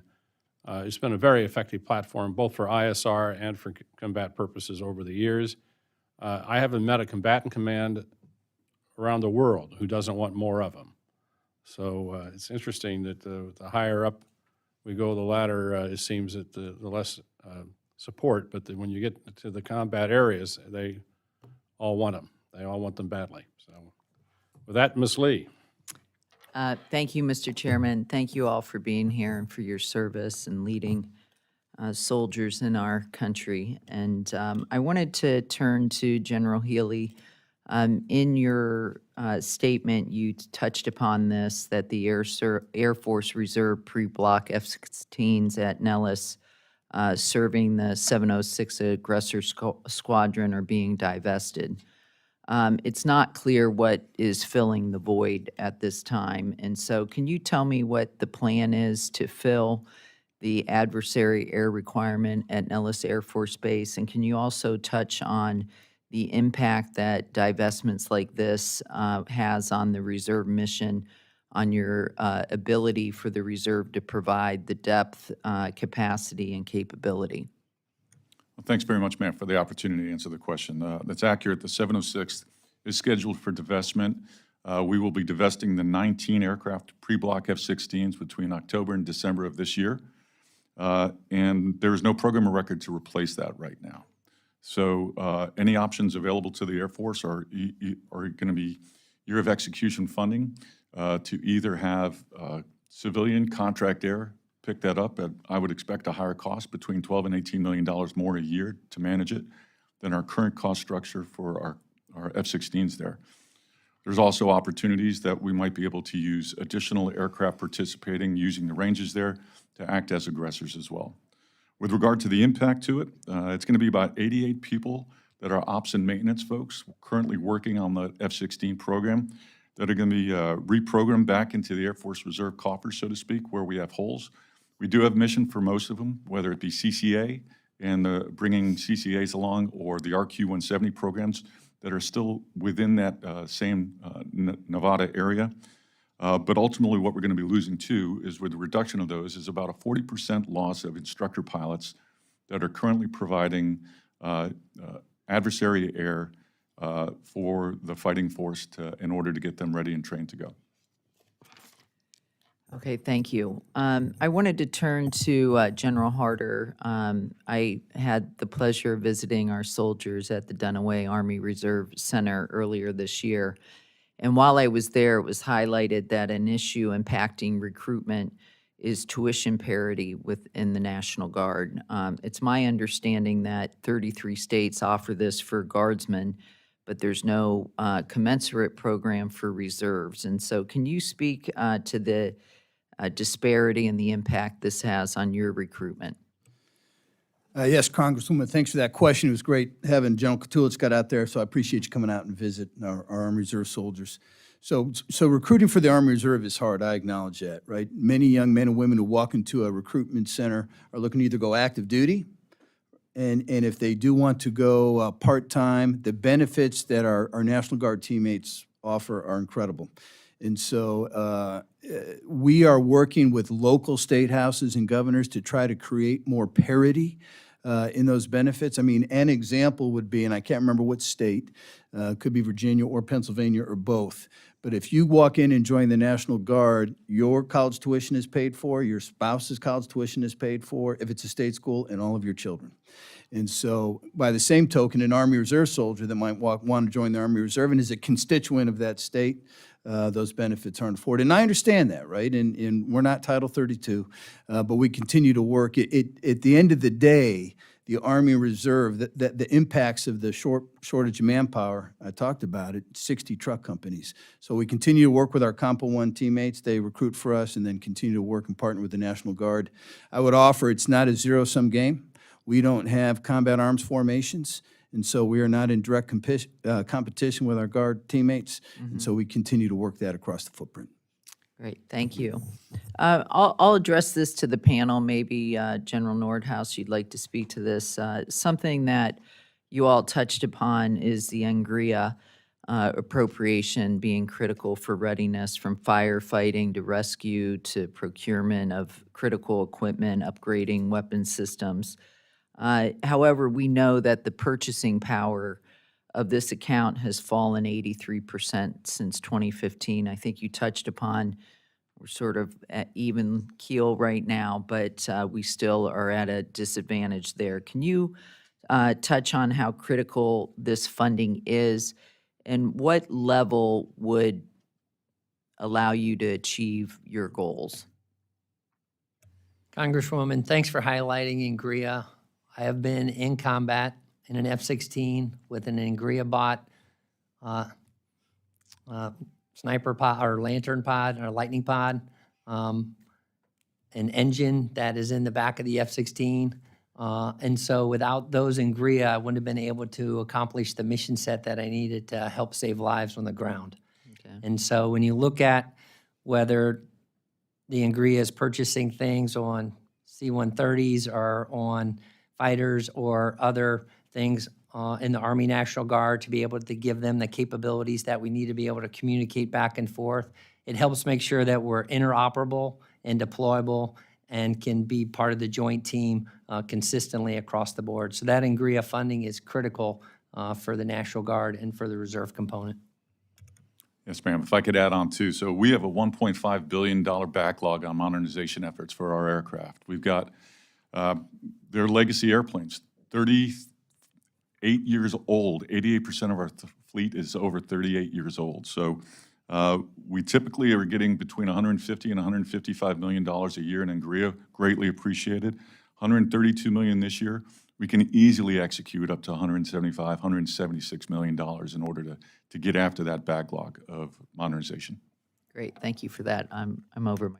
Speaker 1: It's been a very effective platform, both for ISR and for combat purposes over the years. I haven't met a combatant command around the world who doesn't want more of them. So it's interesting that the higher up we go the ladder, it seems that the less support, but when you get to the combat areas, they all want them. They all want them badly. So with that, Ms. Lee.
Speaker 16: Thank you, Mr. Chairman. Thank you all for being here and for your service and leading soldiers in our country. And I wanted to turn to General Healy. In your statement, you touched upon this, that the Air Force Reserve pre-block F-16s at Nellis serving the 706 Aggressor Squadron are being divested. It's not clear what is filling the void at this time. And so can you tell me what the plan is to fill the adversary air requirement at Nellis Air Force Base? And can you also touch on the impact that divestments like this has on the reserve mission, on your ability for the reserve to provide the depth, capacity, and capability?
Speaker 7: Well, thanks very much, Matt, for the opportunity to answer the question. That's accurate. The 706 is scheduled for divestment. We will be divesting the 19 aircraft pre-block F-16s between October and December of this year. And there is no program of record to replace that right now. So any options available to the Air Force are going to be year of execution funding to either have civilian contract air pick that up at, I would expect, a higher cost, between $12 and $18 million more a year to manage it than our current cost structure for our F-16s there. There's also opportunities that we might be able to use additional aircraft participating using the ranges there to act as aggressors as well. With regard to the impact to it, it's going to be about 88 people that are ops and maintenance folks currently working on the F-16 program that are going to be reprogrammed back into the Air Force Reserve coffers, so to speak, where we have holes. We do have mission for most of them, whether it be CCA and bringing CCAs along, or the RQ-170 programs that are still within that same Nevada area. But ultimately, what we're going to be losing too is, with the reduction of those, is about a 40% loss of instructor pilots that are currently providing adversary air for the fighting force in order to get them ready and trained to go.
Speaker 16: Okay, thank you. I wanted to turn to General Harter. I had the pleasure of visiting our soldiers at the Dunaway Army Reserve Center earlier this year. And while I was there, it was highlighted that an issue impacting recruitment is tuition parity within the National Guard. It's my understanding that 33 states offer this for guardsmen, but there's no commensurate program for reserves. And so can you speak to the disparity and the impact this has on your recruitment?
Speaker 4: Yes, Congresswoman, thanks for that question. It was great having General Katulitz got out there, so I appreciate you coming out and visit our Army Reserve soldiers. So recruiting for the Army Reserve is hard, I acknowledge that, right? Many young men and women who walk into a recruitment center are looking to either go active duty, and if they do want to go part-time, the benefits that our National Guard teammates offer are incredible. And so we are working with local state houses and governors to try to create more parity in those benefits. I mean, an example would be, and I can't remember what state, could be Virginia or Pennsylvania or both, But if you walk in and join the National Guard, your college tuition is paid for, your spouse's college tuition is paid for, if it's a state school, and all of your children. And so, by the same token, an Army Reserve soldier that might want to join the Army Reserve and is a constituent of that state, those benefits aren't afforded. And I understand that, right? And we're not Title 32, but we continue to work. At the end of the day, the Army Reserve, the impacts of the shortage of manpower, I talked about it, 60 truck companies. So we continue to work with our Compo 1 teammates. They recruit for us and then continue to work and partner with the National Guard. I would offer it's not a zero-sum game. We don't have combat arms formations, and so we are not in direct competition with our Guard teammates, and so we continue to work that across the footprint.
Speaker 16: Great, thank you. I'll address this to the panel. Maybe General Nordhaus, you'd like to speak to this. Something that you all touched upon is the UNGRIA appropriation being critical for readiness, from firefighting to rescue to procurement of critical equipment, upgrading weapon systems. However, we know that the purchasing power of this account has fallen 83% since 2015. I think you touched upon we're sort of at even keel right now, but we still are at a disadvantage there. Can you touch on how critical this funding is and what level would allow you to achieve your goals?
Speaker 3: Congresswoman, thanks for highlighting UNGRIA. I have been in combat in an F-16 with an UNGRIA bot, sniper pod or lantern pod or lightning pod, an engine that is in the back of the F-16. And so without those UNGRIA, I wouldn't have been able to accomplish the mission set that I needed to help save lives on the ground.
Speaker 16: Okay.
Speaker 3: And so when you look at whether the UNGRIA is purchasing things on C-130s or on fighters or other things in the Army National Guard to be able to give them the capabilities that we need to be able to communicate back and forth. It helps make sure that we're interoperable and deployable and can be part of the joint team consistently across the board. So that UNGRIA funding is critical for the National Guard and for the reserve component.
Speaker 7: Yes, ma'am. If I could add on too. So we have a $1.5 billion backlog on modernization efforts for our aircraft. We've got their legacy airplanes, 38 years old. 88% of our fleet is over 38 years old. So we typically are getting between $150 and $155 million a year in UNGRIA, greatly appreciated. $132 million this year. We can easily execute up to $175, $176 million in order to get after that backlog of modernization.
Speaker 16: Great, thank you for that. I'm over my.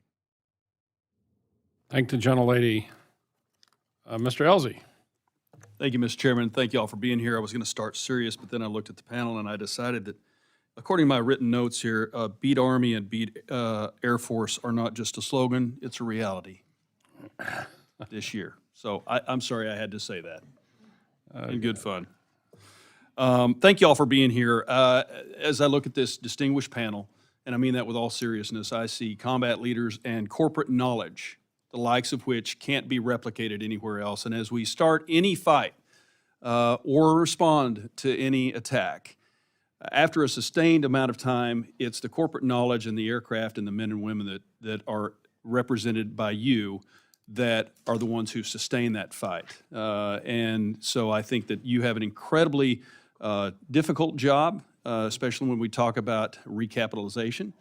Speaker 1: Thank the gentlelady. Mr. Elzey.
Speaker 17: Thank you, Mr. Chairman. Thank you all for being here. I was going to start serious, but then I looked at the panel and I decided that, according to my written notes here, beat Army and beat Air Force are not just a slogan, it's a reality this year. So I'm sorry I had to say that. In good fun. Thank you all for being here. As I look at this distinguished panel, and I mean that with all seriousness, I see combat leaders and corporate knowledge, the likes of which can't be replicated anywhere else. And as we start any fight or respond to any attack, after a sustained amount of time, it's the corporate knowledge and the aircraft and the men and women that are represented by you that are the ones who sustain that fight. And so I think that you have an incredibly difficult job, especially when we talk about recapitalization.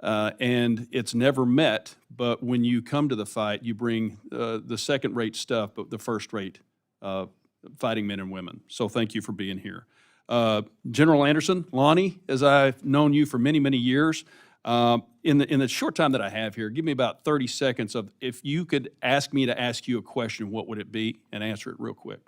Speaker 17: And it's never met, but when you come to the fight, you bring the second-rate stuff, but the first-rate fighting men and women. So thank you for being here. General Anderson, Lonnie, as I've known you for many, many years, in the short time that I have here, give me about 30 seconds of, if you could ask me to ask you a question, what would it be? And answer it real quick.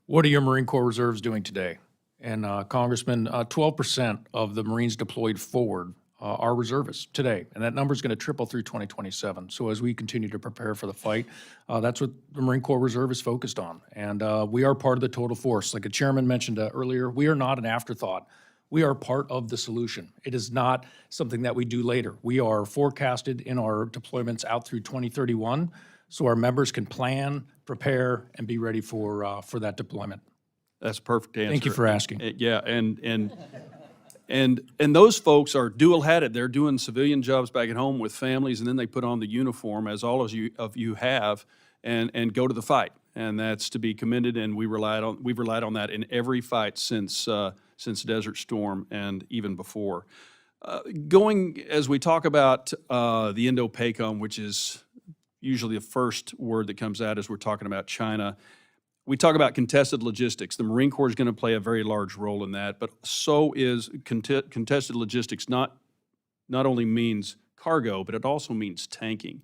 Speaker 6: What are your Marine Corps reserves doing today? And Congressman, 12% of the Marines deployed forward are reservists today, and that number is going to triple through 2027. So as we continue to prepare for the fight, that's what the Marine Corps Reserve is focused on. And we are part of the total force. Like the chairman mentioned earlier, we are not an afterthought. We are part of the solution. It is not something that we do later. We are forecasted in our deployments out through 2031, so our members can plan, prepare, and be ready for that deployment.
Speaker 17: That's a perfect answer.
Speaker 6: Thank you for asking.
Speaker 17: Yeah, and And those folks are dual-headed. They're doing civilian jobs back at home with families, and then they put on the uniform, as all of you have, and go to the fight. And that's to be commended, and we've relied on that in every fight since Desert Storm and even before. As we talk about the Indo-PACOM, which is usually the first word that comes out as we're talking about China, we talk about contested logistics. The Marine Corps is going to play a very large role in that, but so is contested logistics. Not only means cargo, but it also means tanking.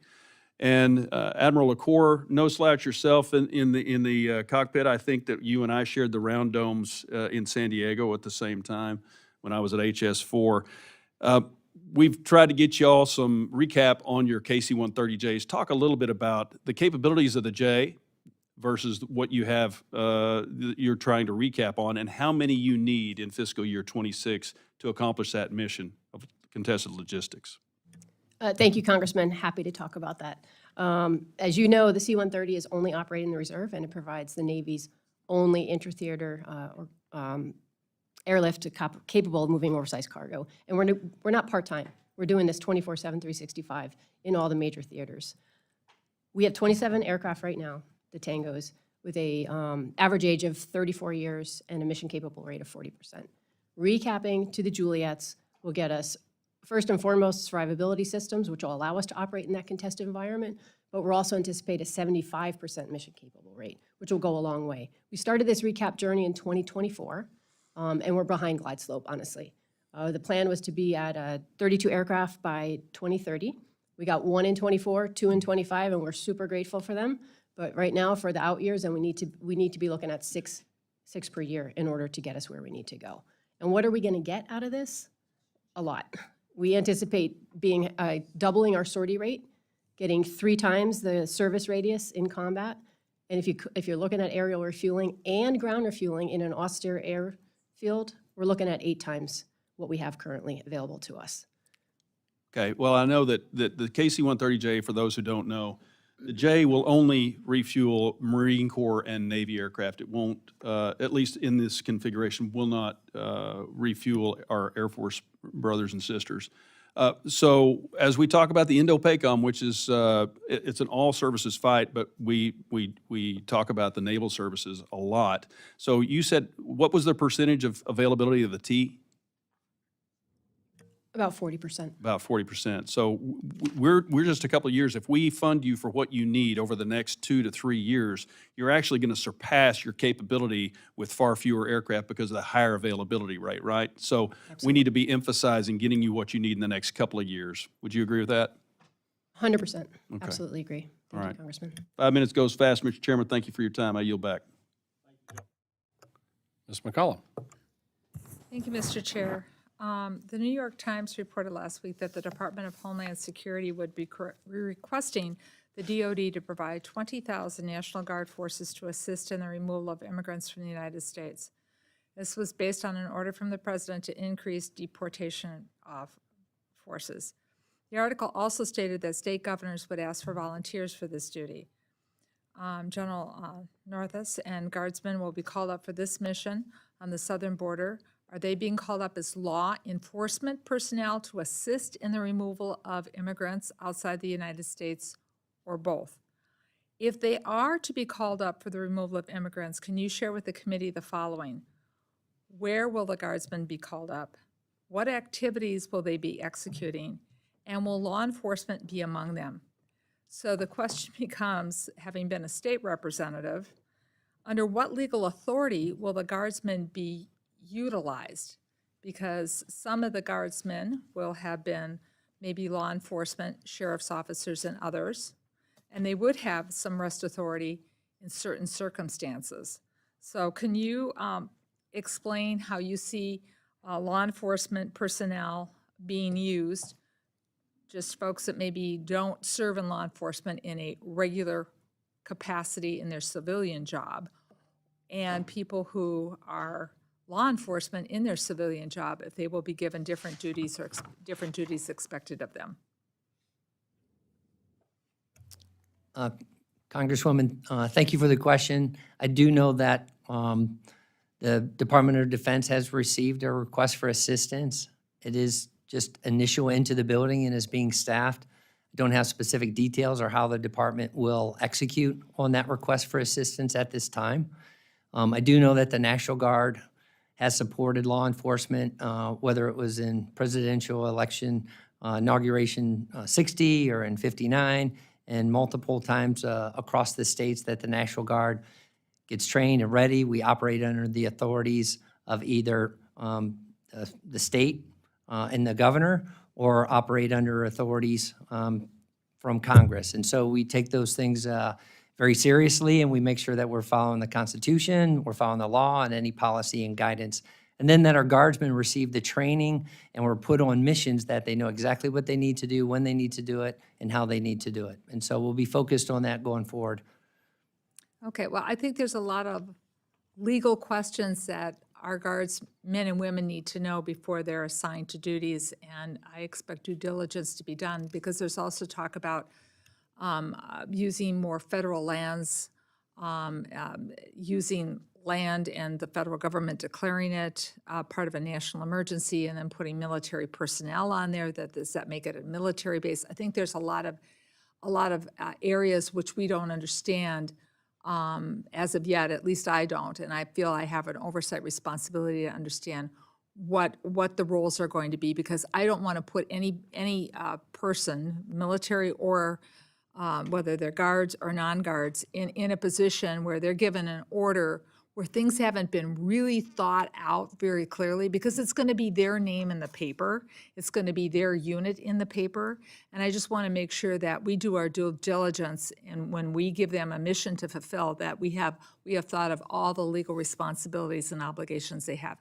Speaker 17: And Admiral Lacore, no slouch yourself in the cockpit. I think that you and I shared the round domes in San Diego at the same time when I was at HS4. We've tried to get you all some recap on your KC-130Js. Talk a little bit about the capabilities of the J versus what you have, you're trying to recap on, and how many you need in fiscal year 26 to accomplish that mission of contested logistics.
Speaker 5: Thank you, Congressman. Happy to talk about that. As you know, the C-130 is only operating in the reserve, and it provides the Navy's only inter-theater airlift capable of moving oversized cargo. And we're not part-time. We're doing this 24/7, 365 in all the major theaters. We have 27 aircraft right now, the Tangos, with a average age of 34 years and a mission-capable rate of 40%. Recapping to the Juliets will get us, first and foremost, survivability systems, which will allow us to operate in that contested environment, but we're also anticipate a 75% mission-capable rate, which will go a long way. We started this recap journey in 2024, and we're behind glide slope, honestly. The plan was to be at 32 aircraft by 2030. We got 1 in 24, 2 in 25, and we're super grateful for them. But right now, for the out years, and we need to be looking at six per year in order to get us where we need to go. And what are we going to get out of this? A lot. We anticipate doubling our sortie rate, getting 3 times the service radius in combat. And if you're looking at aerial refueling and ground refueling in an austere airfield, we're looking at 8 times what we have currently available to us.
Speaker 17: Okay, well, I know that the KC-130J, for those who don't know, the J will only refuel Marine Corps and Navy aircraft. It won't, at least in this configuration, will not refuel our Air Force brothers and sisters. So as we talk about the Indo-PACOM, which is, it's an all-services fight, but we talk about the naval services a lot. So you said, what was the percentage of availability of the T?
Speaker 5: About 40%.
Speaker 17: About 40%. So we're just a couple of years. If we fund you for what you need over the next 2 to 3 years, you're actually going to surpass your capability with far fewer aircraft because of the higher availability rate, right? So we need to be emphasizing getting you what you need in the next couple of years. Would you agree with that?
Speaker 5: 100%.
Speaker 17: Okay.
Speaker 5: Absolutely agree.
Speaker 17: All right.
Speaker 5: Thank you, Congressman.
Speaker 17: 5 minutes goes fast, Mr. Chairman. Thank you for your time. I yield back.
Speaker 1: Ms. McCollum.
Speaker 2: Thank you, Mr. Chair. The New York Times reported last week that the Department of Homeland Security would be requesting the DoD to provide 20,000 National Guard forces to assist in the removal of immigrants from the United States. This was based on an order from the President to increase deportation of forces. The article also stated that state governors would ask for volunteers for this duty. General Nordhaus and Guardsmen will be called up for this mission on the southern border. Are they being called up as law enforcement personnel to assist in the removal of immigrants outside the United States, or both? If they are to be called up for the removal of immigrants, can you share with the committee the following? Where will the Guardsmen be called up? What activities will they be executing? And will law enforcement be among them? So the question becomes, having been a state representative, under what legal authority will the Guardsmen be utilized? Because some of the Guardsmen will have been maybe law enforcement, sheriff's officers, and others, and they would have some rest authority in certain circumstances. So can you explain how you see law enforcement personnel being used, just folks that maybe don't serve in law enforcement in a regular capacity in their civilian job, and people who are law enforcement in their civilian job, if they will be given different duties or different duties expected of them?
Speaker 3: Congresswoman, thank you for the question. I do know that The Department of Defense has received a request for assistance. It is just initial into the building and is being staffed. Don't have specific details or how the department will execute on that request for assistance at this time. I do know that the National Guard has supported law enforcement, whether it was in presidential election inauguration 60 or in 59, and multiple times across the states that the National Guard gets trained and ready. We operate under the authorities of either the state and the governor, or operate under authorities from Congress. And so we take those things very seriously, and we make sure that we're following the Constitution, we're following the law, and any policy and guidance. And then that our guardsmen receive the training and we're put on missions that they know exactly what they need to do, when they need to do it, and how they need to do it. And so we'll be focused on that going forward.
Speaker 2: Okay, well, I think there's a lot of legal questions that our guards, men and women, need to know before they're assigned to duties, and I expect due diligence to be done, because there's also talk about using more federal lands, using land and the federal government declaring it part of a national emergency, and then putting military personnel on there. Does that make it a military base? I think there's a lot of areas which we don't understand as of yet. At least I don't, and I feel I have an oversight responsibility to understand what the roles are going to be, because I don't want to put any person, military or whether they're guards or non-guards, in a position where they're given an order where things haven't been really thought out very clearly, because it's going to be their name in the paper. It's going to be their unit in the paper. And I just want to make sure that we do our due diligence, and when we give them a mission to fulfill, that we have thought of all the legal responsibilities and obligations they have.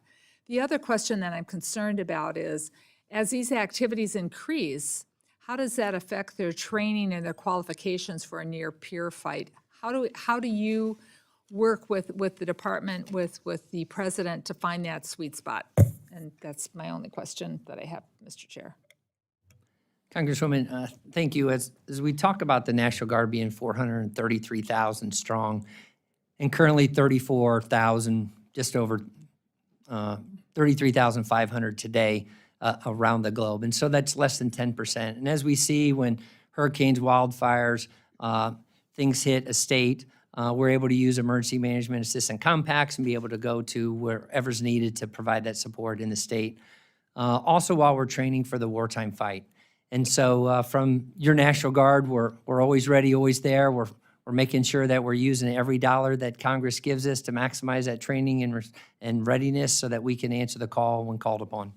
Speaker 2: The other question that I'm concerned about is, as these activities increase, how does that affect their training and their qualifications for a near-peer fight? How do you work with the department, with the president, to find that sweet spot? And that's my only question that I have, Mr. Chair.
Speaker 3: Congresswoman, thank you. As we talk about the National Guard being 433,000 strong, and currently 34,000, just over 33,500 today around the globe. And so that's less than 10%. And as we see, when hurricanes, wildfires, things hit a state, we're able to use emergency management assistant compacts and be able to go to wherever's needed to provide that support in the state. Also, while we're training for the wartime fight. And so from your National Guard, we're always ready, always there. We're making sure that we're using every dollar that Congress gives us to maximize that training and readiness, so that we can answer the call when called upon.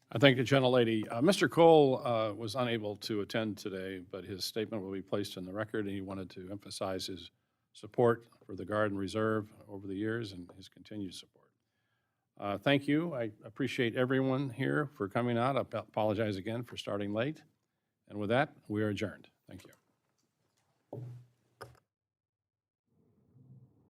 Speaker 1: I thank the gentlelady. Mr. Cole was unable to attend today, but his statement will be placed in the record, and he wanted to emphasize his support for the Guard and Reserve over the years and his continued support. Thank you. I appreciate everyone here for coming out. I apologize again for starting late. And with that, we are adjourned. Thank you.